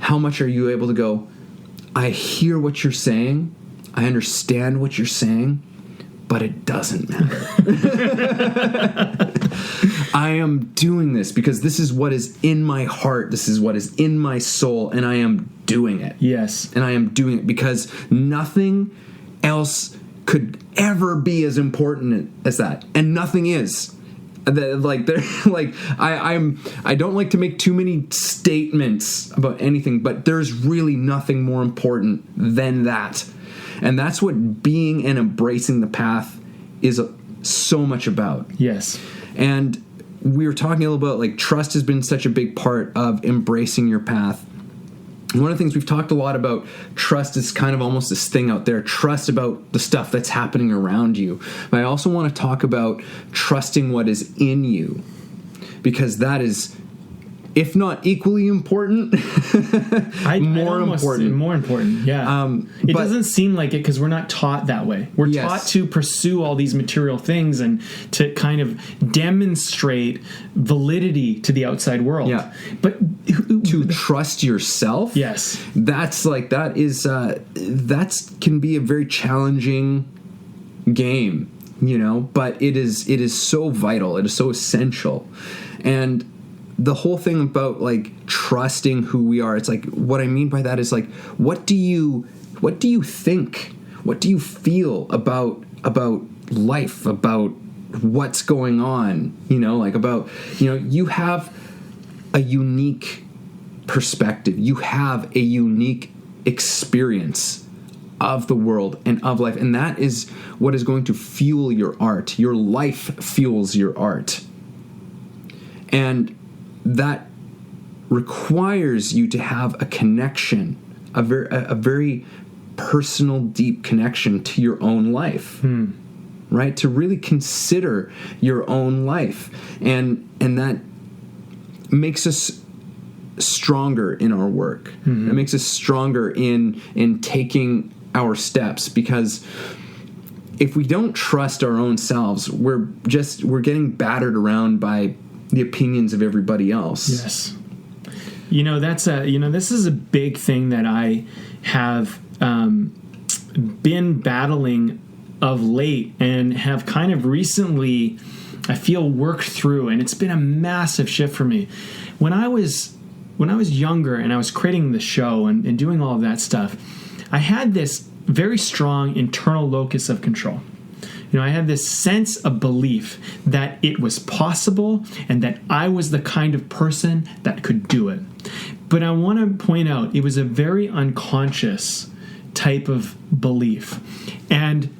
[SPEAKER 1] how much are you able to go, I hear what you're saying, I understand what you're saying, but it doesn't matter. I am doing this because this is what is in my heart. This is what is in my soul, and I am doing it.
[SPEAKER 2] Yes.
[SPEAKER 1] And I am doing it because nothing else could ever be as important as that. And nothing is. I don't like to make too many statements about anything, but there's really nothing more important than that. And that's what being and embracing the path is so much about.
[SPEAKER 2] Yes.
[SPEAKER 1] And we were talking a little about like trust has been such a big part of embracing your path. And one of the things we've talked a lot about, trust is kind of almost this thing out there. Trust about the stuff that's happening around you. But I also want to talk about trusting what is in you, because that is, if not equally important, more important. Yeah.
[SPEAKER 2] It doesn't seem like it because we're not taught that way. We're taught to pursue all these material things and to kind of demonstrate validity to the outside world.
[SPEAKER 1] Yeah.
[SPEAKER 2] But
[SPEAKER 1] to trust yourself.
[SPEAKER 2] Yes.
[SPEAKER 1] That's like, that can be a very challenging game, you know, but it is so vital. It is so essential. And the whole thing about like trusting who we are, it's like, what I mean by that is like, what do you think? What do you feel about life, about what's going on? You know, like about, you know, you have a unique perspective. You have a unique experience of the world and of life. And that is what is going to fuel your art. Your life fuels your art. And that requires you to have a connection, a very personal, deep connection to your own life. Right? To really consider your own life. And that makes us stronger in our work. It makes us stronger in taking our steps, because if we don't trust our own selves, we're getting battered around by the opinions of everybody else.
[SPEAKER 2] Yes. This is a big thing that I have been battling of late, and have kind of recently, I feel, worked through, and it's been a massive shift for me. When I was younger and I was creating the show and doing all of that stuff, I had this very strong internal locus of control. I had this sense of belief that it was possible and that I was the kind of person that could do it. But I want to point out, it was a very unconscious type of belief. And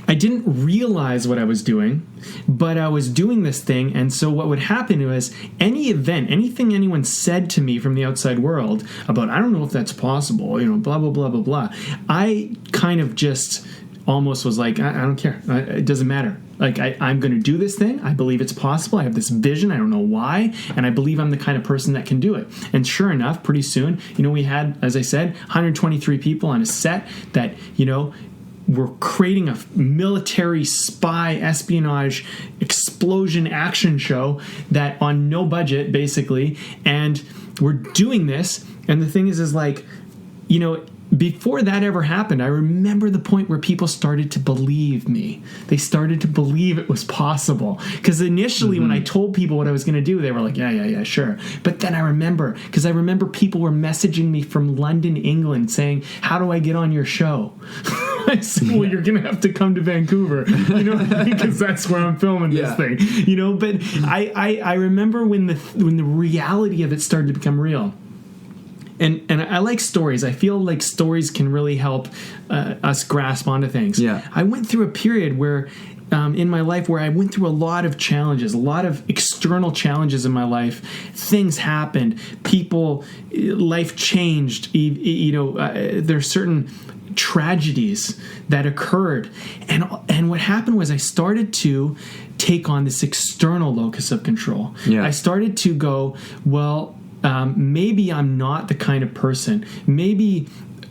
[SPEAKER 2] I didn't realize what I was doing, but I was doing this thing. And so what would happen was any event, anything anyone said to me from the outside world about, I don't know if that's possible, blah, blah, blah, blah, blah. I kind of just almost was like, I don't care. It doesn't matter. Like, I'm going to do this thing. I believe it's possible. I have this vision. I don't know why. And I believe I'm the kind of person that can do it. And sure enough, pretty soon, we had, as I said, 123 people on a set that, we're creating a military spy espionage explosion action show that on no budget, basically. And we're doing this. And the thing is like, before that ever happened, I remember the point where people started to believe me. They started to believe it was possible. Because initially when I told people what I was going to do, they were like, yeah, sure. But then I remember people were messaging me from London, England, saying, how do I get on your show? I said, well, you're going to have to come to Vancouver, because that's where I'm filming this thing, But I remember when the reality of it started to become real. And I like stories. I feel like stories can really help us grasp onto things. Yeah. I went through a period where, in my life, where I went through a lot of challenges, a lot of external challenges in my life. Things happened. Life changed. There's certain tragedies that occurred, and what happened was I started to take on this external locus of control. I started to go, well, maybe I'm not the kind of person. Maybe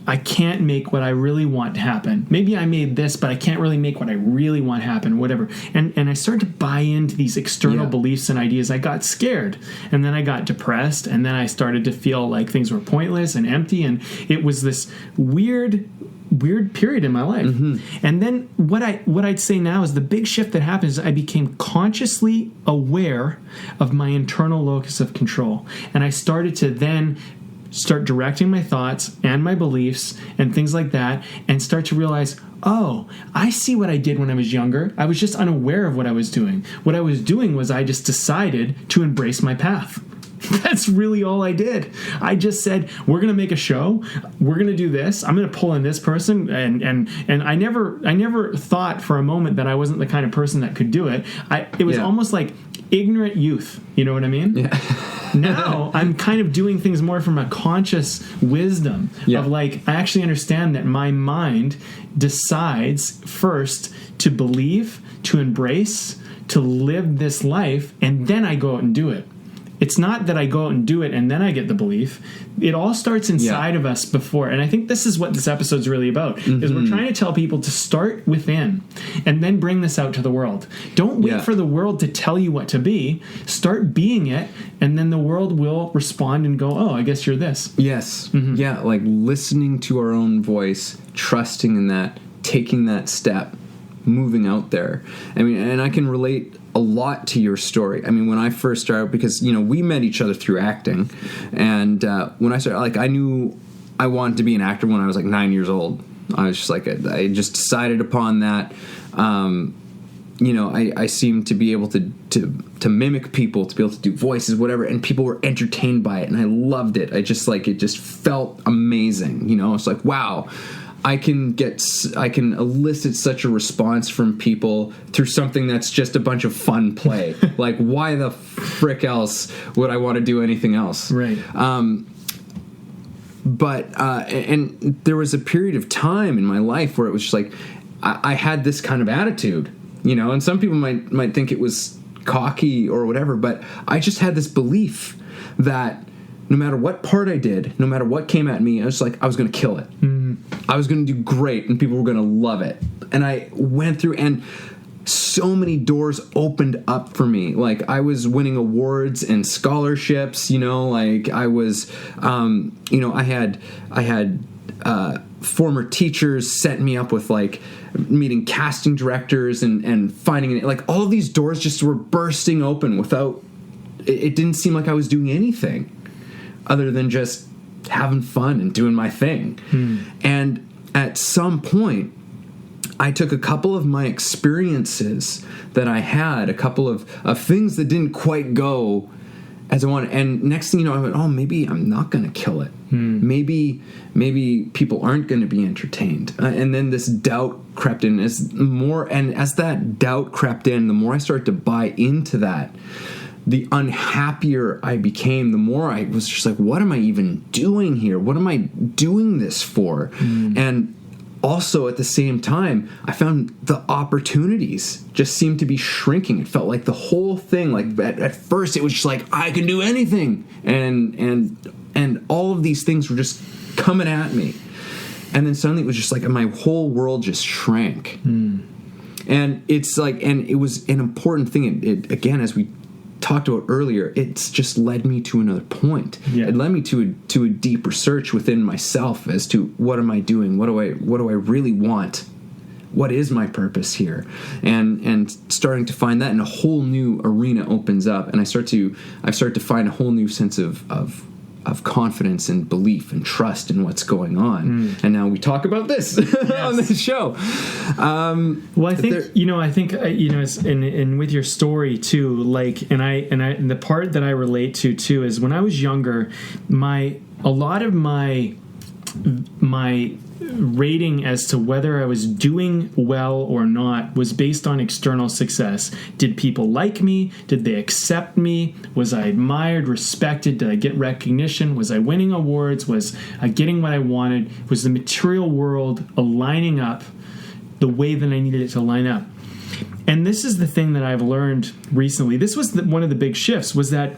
[SPEAKER 2] I can't make what I really want to happen. Maybe I made this, but I can't really make what I really want to happen, whatever. And I started to buy into these external beliefs and ideas. I got scared, and then I got depressed, and then I started to feel like things were pointless and empty, and it was this weird period in my life. And then what I'd say now is the big shift that happened is I became consciously aware of my internal locus of control. And I started to then start directing my thoughts and my beliefs and things like that, and start to realize, oh, I see what I did when I was younger. I was just unaware of what I was doing. What I was doing was I just decided to embrace my path. That's really all I did. I just said, we're going to make a show. We're going to do this. I'm going to pull in this person. And I never thought for a moment that I wasn't the kind of person that could do it. It was almost like ignorant youth. You know what I mean? Yeah. Now I'm kind of doing things more from a conscious wisdom of like, I actually understand that my mind decides first to believe, to embrace, to live this life, and then I go out and do it. It's not that I go out and do it and then I get the belief. It all starts inside of us before. And I think this is what this episode's really about, is we're trying to tell people to start within and then bring this out to the world. Don't wait for the world to tell you what to be. Start being it, and then the world will respond and go, oh, I guess you're this.
[SPEAKER 1] Yes. Yeah, like listening to our own voice, trusting in that, taking that step, moving out there. I mean, and I can relate a lot to your story. I mean, when I first started, because, we met each other through acting, and when I started, like, I knew I wanted to be an actor when I was like 9 years old. I was just like, I just decided upon that. I seemed to be able to mimic people, to be able to do voices, whatever, and people were entertained by it, and I loved it. It just felt amazing. It's like, wow, I can elicit such a response from people through something that's just a bunch of fun play. Like, why the frick else would I want to do anything else?
[SPEAKER 2] Right.
[SPEAKER 1] and there was a period of time in my life where it was just like I had this kind of attitude, and some people might think it was cocky or whatever, but I just had this belief that no matter what part I did, no matter what came at me, I was going to kill it. I was going to do great and people were going to love it. And I went through, and so many doors opened up for me. Like, I was winning awards and scholarships, like I was, I had former teachers set me up with like meeting casting directors and finding it. Like, all these doors just were bursting open without, it didn't seem like I was doing anything other than just having fun and doing my thing. And at some point, I took a couple of my experiences that I had, a couple of things that didn't quite go as I wanted, and next thing you know, I went, oh, maybe I'm not going to kill it. Maybe people aren't going to be entertained. And then this doubt crept in. As that doubt crept in, the more I started to buy into that, the unhappier I became, the more I was just like, what am I even doing here? What am I doing this for? And also at the same time, I found the opportunities just seemed to be shrinking. It felt like the whole thing, like at first it was just like, I can do anything. And all of these things were just coming at me. And then suddenly it was just like my whole world just shrank. And it's like, and it was an important thing. It again, as we talked about earlier, it's just led me to another point. It led me to a deeper search within myself as to what am I doing? What do I really want? What is my purpose here? And starting to find that, and a whole new arena opens up, and I start to find a whole new sense of confidence and belief and trust in what's going on. And now we talk about this on this show.
[SPEAKER 2] Well, I think and with your story too, like, and the part that I relate to too is when I was younger, a lot of my rating as to whether I was doing well or not was based on external success. Did people like me? Did they accept me? Was I admired, respected? Did I get recognition? Was I winning awards? Was I getting what I wanted? Was the material world aligning up the way that I needed it to line up? And this is the thing that I've learned recently. This was one of the big shifts, was that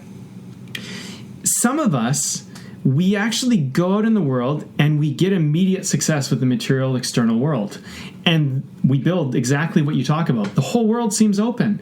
[SPEAKER 2] some of us, we actually go out in the world and we get immediate success with the material external world. And we build exactly what you talk about. The whole world seems open.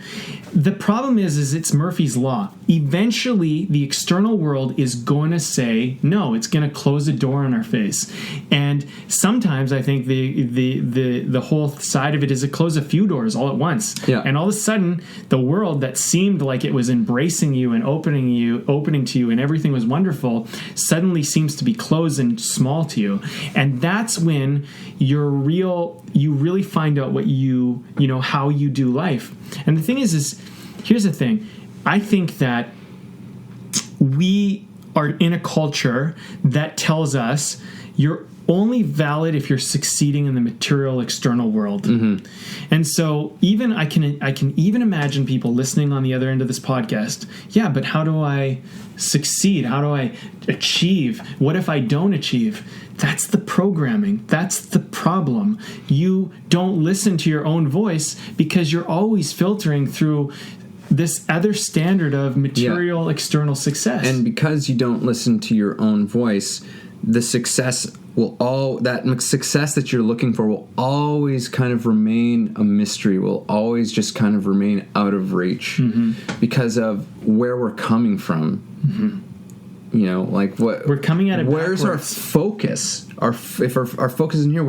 [SPEAKER 2] The problem is it's Murphy's Law. Eventually, the external world is going to say no. It's going to close the door on our face. And sometimes I think the whole side of it is it close a few doors all at once.
[SPEAKER 1] Yeah.
[SPEAKER 2] And all of a sudden, the world that seemed like it was embracing you and opening to you, and everything was wonderful, suddenly seems to be closed and small to you. And that's when you really find out what how you do life. And the thing is here's the thing. I think that we are in a culture that tells us you're only valid if you're succeeding in the material external world. And so even I can even imagine people listening on the other end of this podcast. Yeah, but how do I succeed? How do I achieve? What if I don't achieve? That's the programming. That's the problem. You don't listen to your own voice because you're always filtering through this other standard of material external success.
[SPEAKER 1] And because you don't listen to your own voice, the success that you're looking for will always kind of remain a mystery, will always just kind of remain out of reach because of where we're coming from. Like what
[SPEAKER 2] we're coming at it.
[SPEAKER 1] Where's
[SPEAKER 2] backwards.
[SPEAKER 1] our focus? If our focus is in here,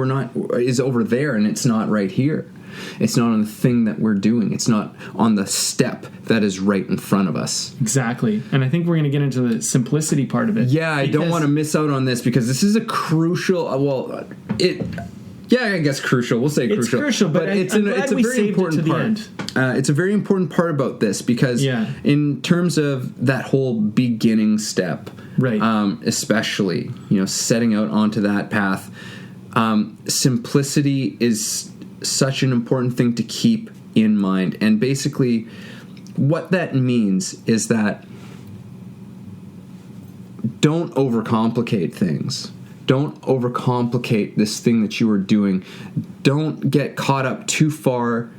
[SPEAKER 1] is over there, and it's not right here. It's not on the thing that we're doing. It's not on the step that is right in front of us.
[SPEAKER 2] Exactly. And I think we're going to get into the simplicity part of it.
[SPEAKER 1] Yeah, I don't want to miss out on this because this is a crucial. I guess crucial. We'll say crucial.
[SPEAKER 2] It's crucial, but it's a very important part.
[SPEAKER 1] It's a very important part about this because in terms of that whole beginning step,
[SPEAKER 2] right?
[SPEAKER 1] Especially, setting out onto that path, simplicity is such an important thing to keep in mind. And basically, what that means is that don't overcomplicate things. Don't overcomplicate this thing that you are doing. Don't get caught up too far.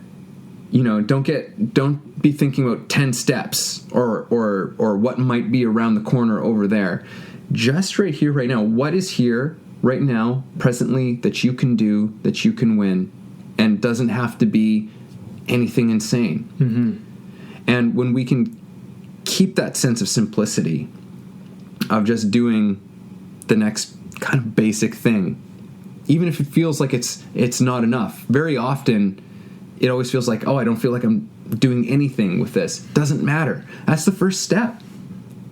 [SPEAKER 1] Don't be thinking about 10 steps or what might be around the corner over there. Just right here, right now. What is here right now, presently, that you can do, that you can win, and doesn't have to be anything insane.
[SPEAKER 2] Mm-hmm.
[SPEAKER 1] And when we can keep that sense of simplicity of just doing the next kind of basic thing, even if it feels like it's not enough. Very often, it always feels like, I don't feel like I'm doing anything with this. Doesn't matter. That's the first step.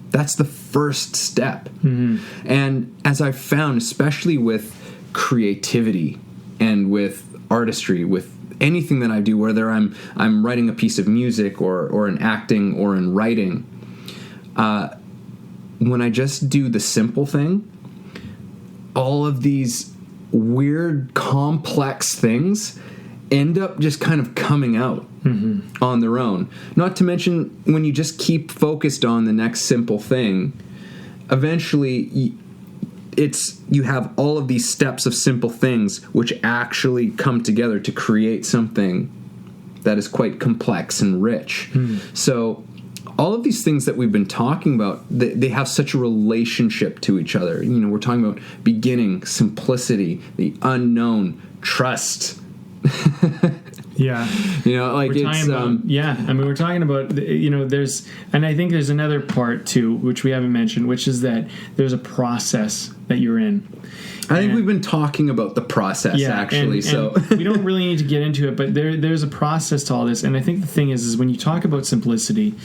[SPEAKER 1] That's the first step.
[SPEAKER 2] Mm-hmm.
[SPEAKER 1] And as I've found, especially with creativity and with artistry, with anything that I do, whether I'm writing a piece of music or in acting or in writing, when I just do the simple thing, all of these weird, complex things end up just kind of coming out on their own. Not to mention, when you just keep focused on the next simple thing, eventually you have all of these steps of simple things which actually come together to create something that is quite complex and rich. So all of these things that we've been talking about, they have such a relationship to each other. We're talking about beginning, simplicity, the unknown, trust.
[SPEAKER 2] Yeah.
[SPEAKER 1] We're
[SPEAKER 2] talking about, there's, and I think there's another part too, which we haven't mentioned, which is that there's a process that you're in.
[SPEAKER 1] I think we've been talking about the process, actually.
[SPEAKER 2] And we don't really need to get into it, but there's a process to all this. And I think the thing is when you talk about simplicity,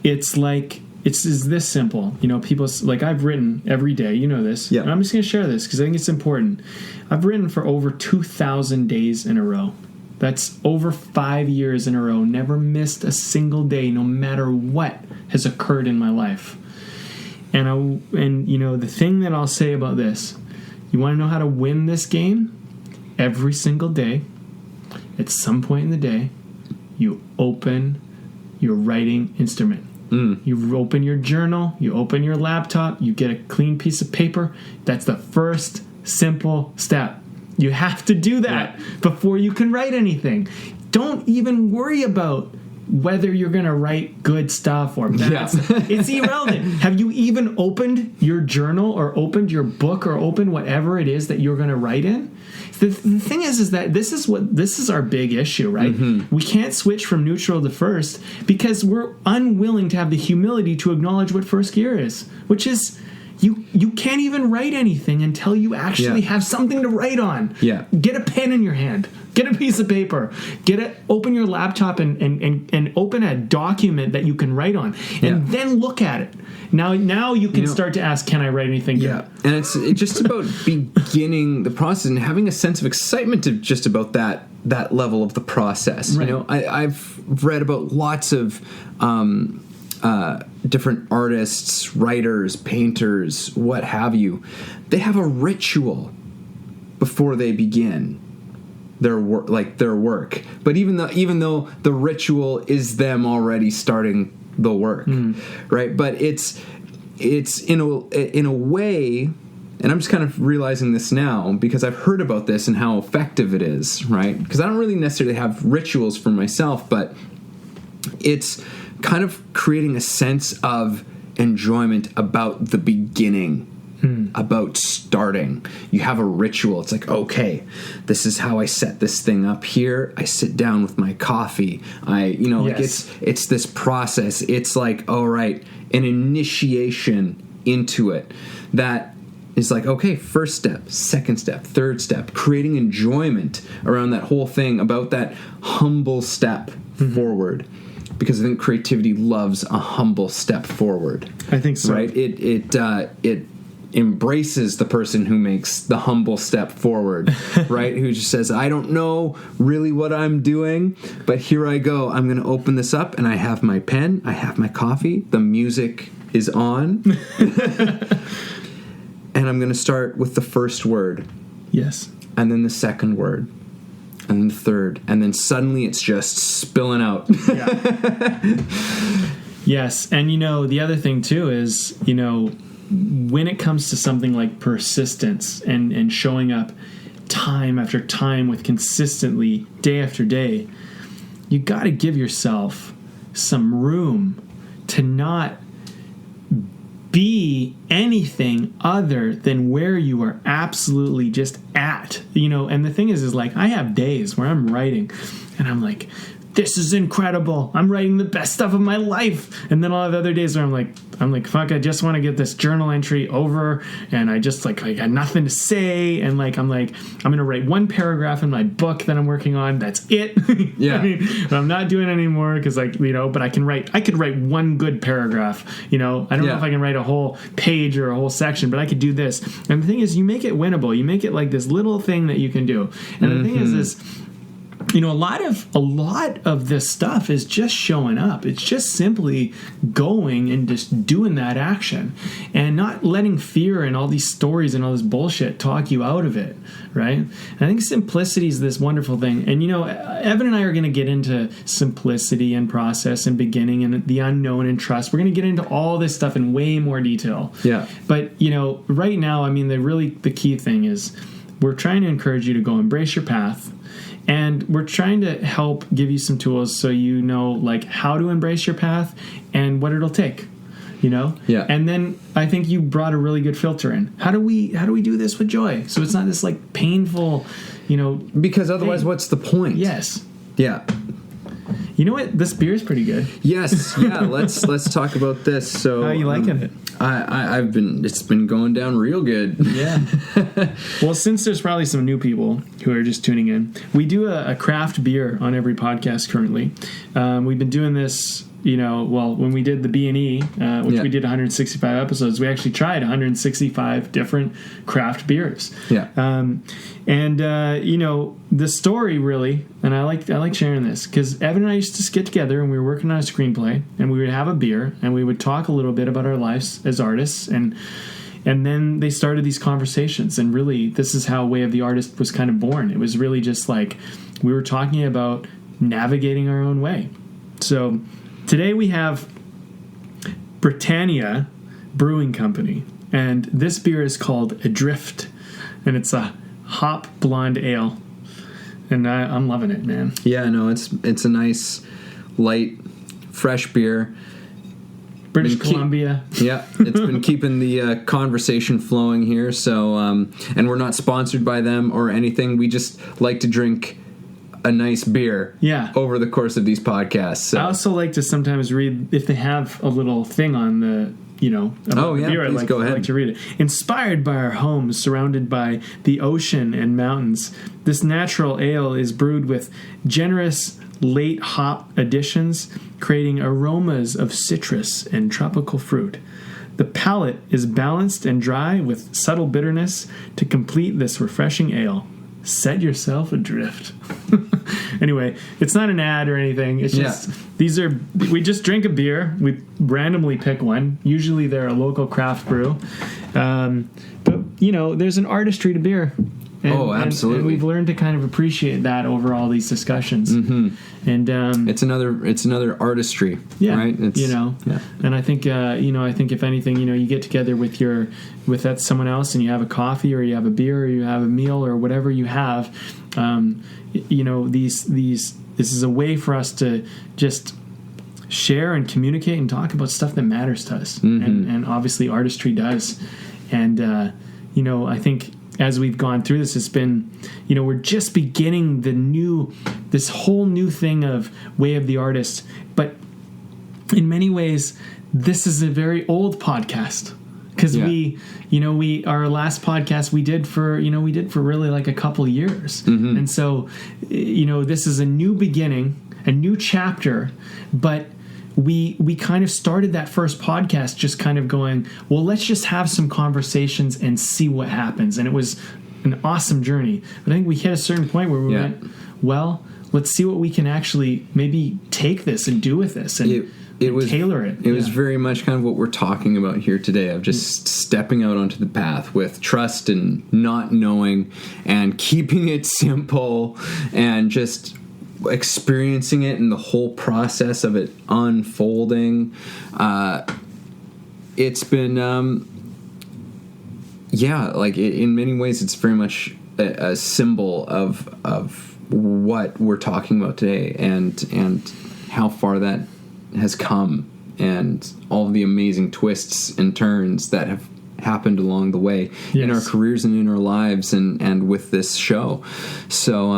[SPEAKER 2] it's like, it's this simple. People, like, I've written every day, this.
[SPEAKER 1] Yeah.
[SPEAKER 2] And I'm just going to share this because I think it's important. I've written for over 2,000 days in a row. That's over 5 years in a row. Never missed a single day, no matter what has occurred in my life. And the thing that I'll say about this, you want to know how to win this game? Every single day, at some point in the day, you open your writing instrument. You open your journal, you open your laptop, you get a clean piece of paper. That's the first simple step. You have to do that before you can write anything. Don't even worry about whether you're going to write good stuff or bad stuff. It's irrelevant. Have you even opened your journal or opened your book or opened whatever it is that you're going to write in? The thing is that this is our big issue, right? Mm-hmm. We can't switch from neutral to first because we're unwilling to have the humility to acknowledge what first gear is, which is you can't even write anything until you actually have something to write on. Yeah. Get a pen in your hand. Get a piece of paper. Open your laptop and open a document that you can write on, and then look at it. Now you can start to ask, can I write anything?
[SPEAKER 1] Yeah, and it's just about beginning the process and having a sense of excitement to just about that level of the process. Right. I've read about lots of different artists, writers, painters, what have you. They have a ritual before they begin their work. But even though the ritual is them already starting the work, right? But it's in a way, and I'm just kind of realizing this now because I've heard about this and how effective it is, right? Because I don't really necessarily have rituals for myself, but it's kind of creating a sense of enjoyment about the beginning, about starting. You have a ritual. It's like, okay, this is how I set this thing up here. I sit down with my coffee. It's this process. It's like, all right, an initiation into it that is like, okay, first step, second step, third step, creating enjoyment around that whole thing, about that humble step forward. Because I think creativity loves a humble step forward.
[SPEAKER 2] I think so.
[SPEAKER 1] Right? It embraces the person who makes the humble step forward, right? Who just says, I don't know really what I'm doing, but here I go. I'm going to open this up, and I have my pen, I have my coffee, the music is on, and I'm going to start with the first word.
[SPEAKER 2] Yes.
[SPEAKER 1] And then the second word. And the third, and then suddenly it's just spilling out.
[SPEAKER 2] Yes, and the other thing too is when it comes to something like persistence and showing up time after time with consistently day after day, you got to give yourself some room to not be anything other than where you are absolutely just at, and the thing is like, I have days where I'm writing and I'm like, this is incredible, I'm writing the best stuff of my life, and then I'll have other days where I'm like, fuck, I just want to get this journal entry over, and I just I got nothing to say, and I'm gonna write one paragraph in my book that I'm working on, that's it.
[SPEAKER 1] Yeah.
[SPEAKER 2] I mean, I'm not doing it anymore because but I could write one good paragraph. I don't know if I can write a whole page or a whole section, but I could do this. And the thing is, you make it winnable. You make it like this little thing that you can do. And the thing is a lot of this stuff is just showing up. It's just simply going and just doing that action and not letting fear and all these stories and all this bullshit talk you out of it, right? And I think simplicity is this wonderful thing. And, Evan and I are going to get into simplicity and process and beginning and the unknown and trust. We're going to get into all this stuff in way more detail.
[SPEAKER 1] Yeah.
[SPEAKER 2] But, right now, the key thing is we're trying to encourage you to go embrace your path. And we're trying to help give you some tools so how to embrace your path and what it'll take,
[SPEAKER 1] Yeah.
[SPEAKER 2] And then I think you brought a really good filter in. How do we do this with joy? So it's not this painful,
[SPEAKER 1] Because otherwise,
[SPEAKER 2] thing. What's
[SPEAKER 1] the point?
[SPEAKER 2] Yes.
[SPEAKER 1] Yeah.
[SPEAKER 2] You know what? This beer is pretty good.
[SPEAKER 1] Yes. Yeah. let's talk about this. So,
[SPEAKER 2] how are you liking it?
[SPEAKER 1] It's been going down real good.
[SPEAKER 2] Yeah. Well, since there's probably some new people who are just tuning in, we do a craft beer on every podcast currently. We've been doing this, when we did the B&E, which we did 165 episodes, we actually tried 165 different craft beers.
[SPEAKER 1] Yeah.
[SPEAKER 2] The story really, and I like sharing this, because Evan and I used to just get together and we were working on a screenplay, and we would have a beer and we would talk a little bit about our lives as artists, and then they started these conversations, and really this is how Way of the Artist was kind of born. It was really just we were talking about navigating our own way. So today we have Britannia Brewing Company, and this beer is called Adrift, and it's a hop blonde ale, and I'm loving it, man.
[SPEAKER 1] Yeah, no, it's a nice, light, fresh beer.
[SPEAKER 2] British Columbia.
[SPEAKER 1] Yeah, it's been keeping the conversation flowing here. So, and we're not sponsored by them or anything. We just like to drink a nice beer.
[SPEAKER 2] Yeah.
[SPEAKER 1] Over the course of these podcasts. So.
[SPEAKER 2] I also like to sometimes read if they have a little thing on the. About the beer.
[SPEAKER 1] Please go ahead.
[SPEAKER 2] I like to read it. Inspired by our homes, surrounded by the ocean and mountains, this natural ale is brewed with generous late hop additions, creating aromas of citrus and tropical fruit. The palate is balanced and dry with subtle bitterness to complete this refreshing ale. Set yourself adrift. Anyway, it's not an ad or anything. It's just we just drink a beer. We randomly pick one. Usually they're a local craft brew. But there's an artistry to beer. And,
[SPEAKER 1] absolutely.
[SPEAKER 2] And we've learned to kind of appreciate that over all these discussions.
[SPEAKER 1] Mm-hmm.
[SPEAKER 2] And
[SPEAKER 1] it's another artistry.
[SPEAKER 2] Yeah,
[SPEAKER 1] right.
[SPEAKER 2] And I think I think if anything, you get together with that someone else, and you have a coffee or you have a beer or you have a meal or whatever you have. This is a way for us to just share and communicate and talk about stuff that matters to us, and obviously artistry does. And I think as we've gone through this, it's been, we're just beginning this whole new thing of Way of the Artist. But in many ways, this is a very old podcast, because our last podcast we did for really like a couple years. Mm-hmm. And so, this is a new beginning, a new chapter, but we kind of started that first podcast just kind of going, well, let's just have some conversations and see what happens. And it was an awesome journey. But I think we hit a certain point where we went, well, let's see what we can actually maybe take this and do with this and tailor it.
[SPEAKER 1] It was very much kind of what we're talking about here today, of just stepping out onto the path with trust and not knowing and keeping it simple and just experiencing it and the whole process of it unfolding. It's been yeah, like in many ways, it's very much a symbol of what we're talking about today, and how far that has come, and all the amazing twists and turns that have happened along the way in our careers and in our lives, and with this show. So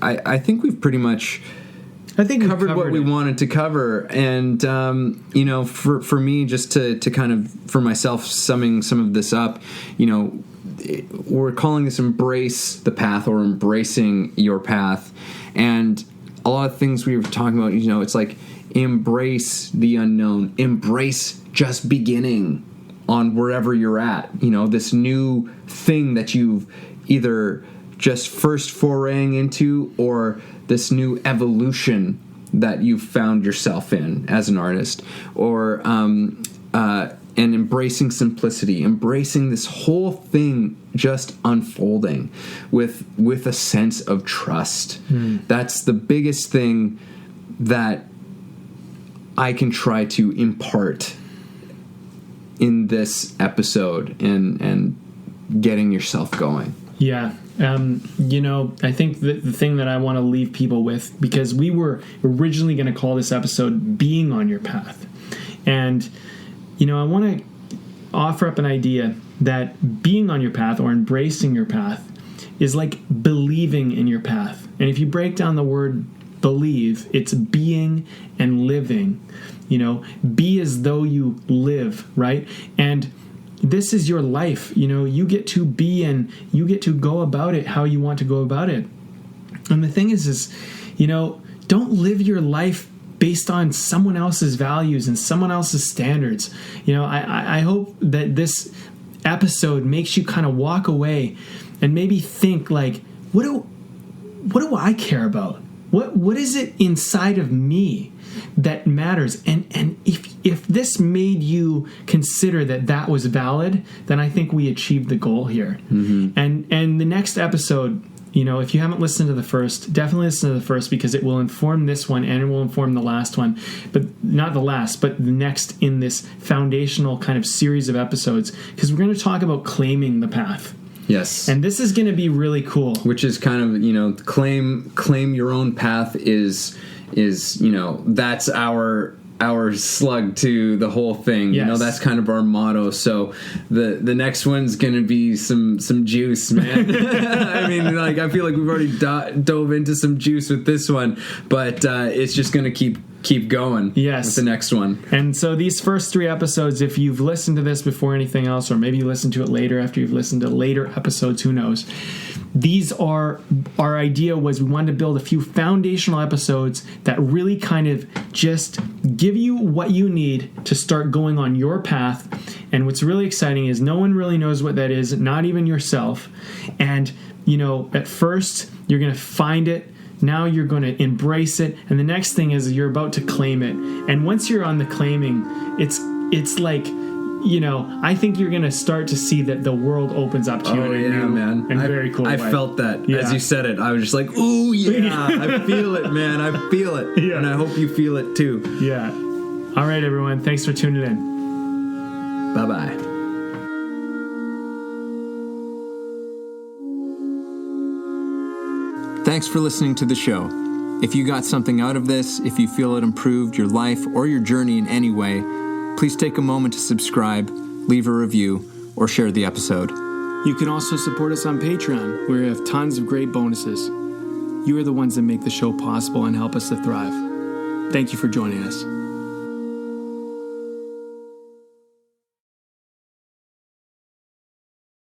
[SPEAKER 1] I think we've pretty much covered what we wanted to cover. And for me, just to kind of, for myself, summing some of this up, we're calling this Embrace the Path, or embracing your path. And a lot of things we were talking about, it's like, embrace the unknown, embrace just beginning on wherever you're at, this new thing that you've either just first foraying into, or this new evolution that you've found yourself in as an artist, or and embracing simplicity, embracing this whole thing just unfolding with a sense of trust. That's the biggest thing that I can try to impart in this episode, and getting yourself going.
[SPEAKER 2] Yeah. I think the thing that I want to leave people with, because we were originally going to call this episode Being on Your Path. And, I want to offer up an idea that being on your path, or embracing your path, is like believing in your path. And if you break down the word believe, it's being and living. Be as though you live, right? And this is your life. You get to be, and you get to go about it how you want to go about it. And the thing is don't live your life based on someone else's values and someone else's standards. I hope that this episode makes you kind of walk away and maybe think, like, what do I care about? What is it inside of me that matters? And if this made you consider that was valid, then I think we achieved the goal here. Mm-hmm. And the next episode, if you haven't listened to the first, definitely listen to the first, because it will inform this one, and it will inform the last one. But not the last, but the next in this foundational kind of series of episodes, because we're going to talk about claiming the path.
[SPEAKER 1] Yes.
[SPEAKER 2] And this is going to be really cool.
[SPEAKER 1] Which is kind of, claim your own path is that's our slug to the whole thing.
[SPEAKER 2] Yes.
[SPEAKER 1] That's kind of our motto. So the next one's going to be some juice, man. I mean, I feel like we've already dove into some juice with this one, but it's just going to keep going.
[SPEAKER 2] Yes.
[SPEAKER 1] With the next one.
[SPEAKER 2] And so these first 3 episodes, if you've listened to this before anything else, or maybe you listen to it later after you've listened to later episodes, who knows, these are, our idea was, we wanted to build a few foundational episodes that really kind of just give you what you need to start going on your path. And what's really exciting is no one really knows what that is, not even yourself. And, at first you're going to find it. Now you're going to embrace it. And the next thing is you're about to claim it. And once you're on the claiming, it's like, I think you're going to start to see that the world opens up to you in a new and very cool way.
[SPEAKER 1] I felt that as you said it. I was just like, ooh, yeah, I feel it, man. I feel it. Yeah. And I hope you feel it too.
[SPEAKER 2] Yeah. All right, everyone. Thanks for tuning in.
[SPEAKER 1] Bye-bye. Thanks for listening to the show. If you got something out of this, if you feel it improved your life or your journey in any way, please take a moment to subscribe, leave a review, or share the episode.
[SPEAKER 2] You can also support us on Patreon, where we have tons of great bonuses. You are the ones that make the show possible and help us to thrive. Thank you for joining us.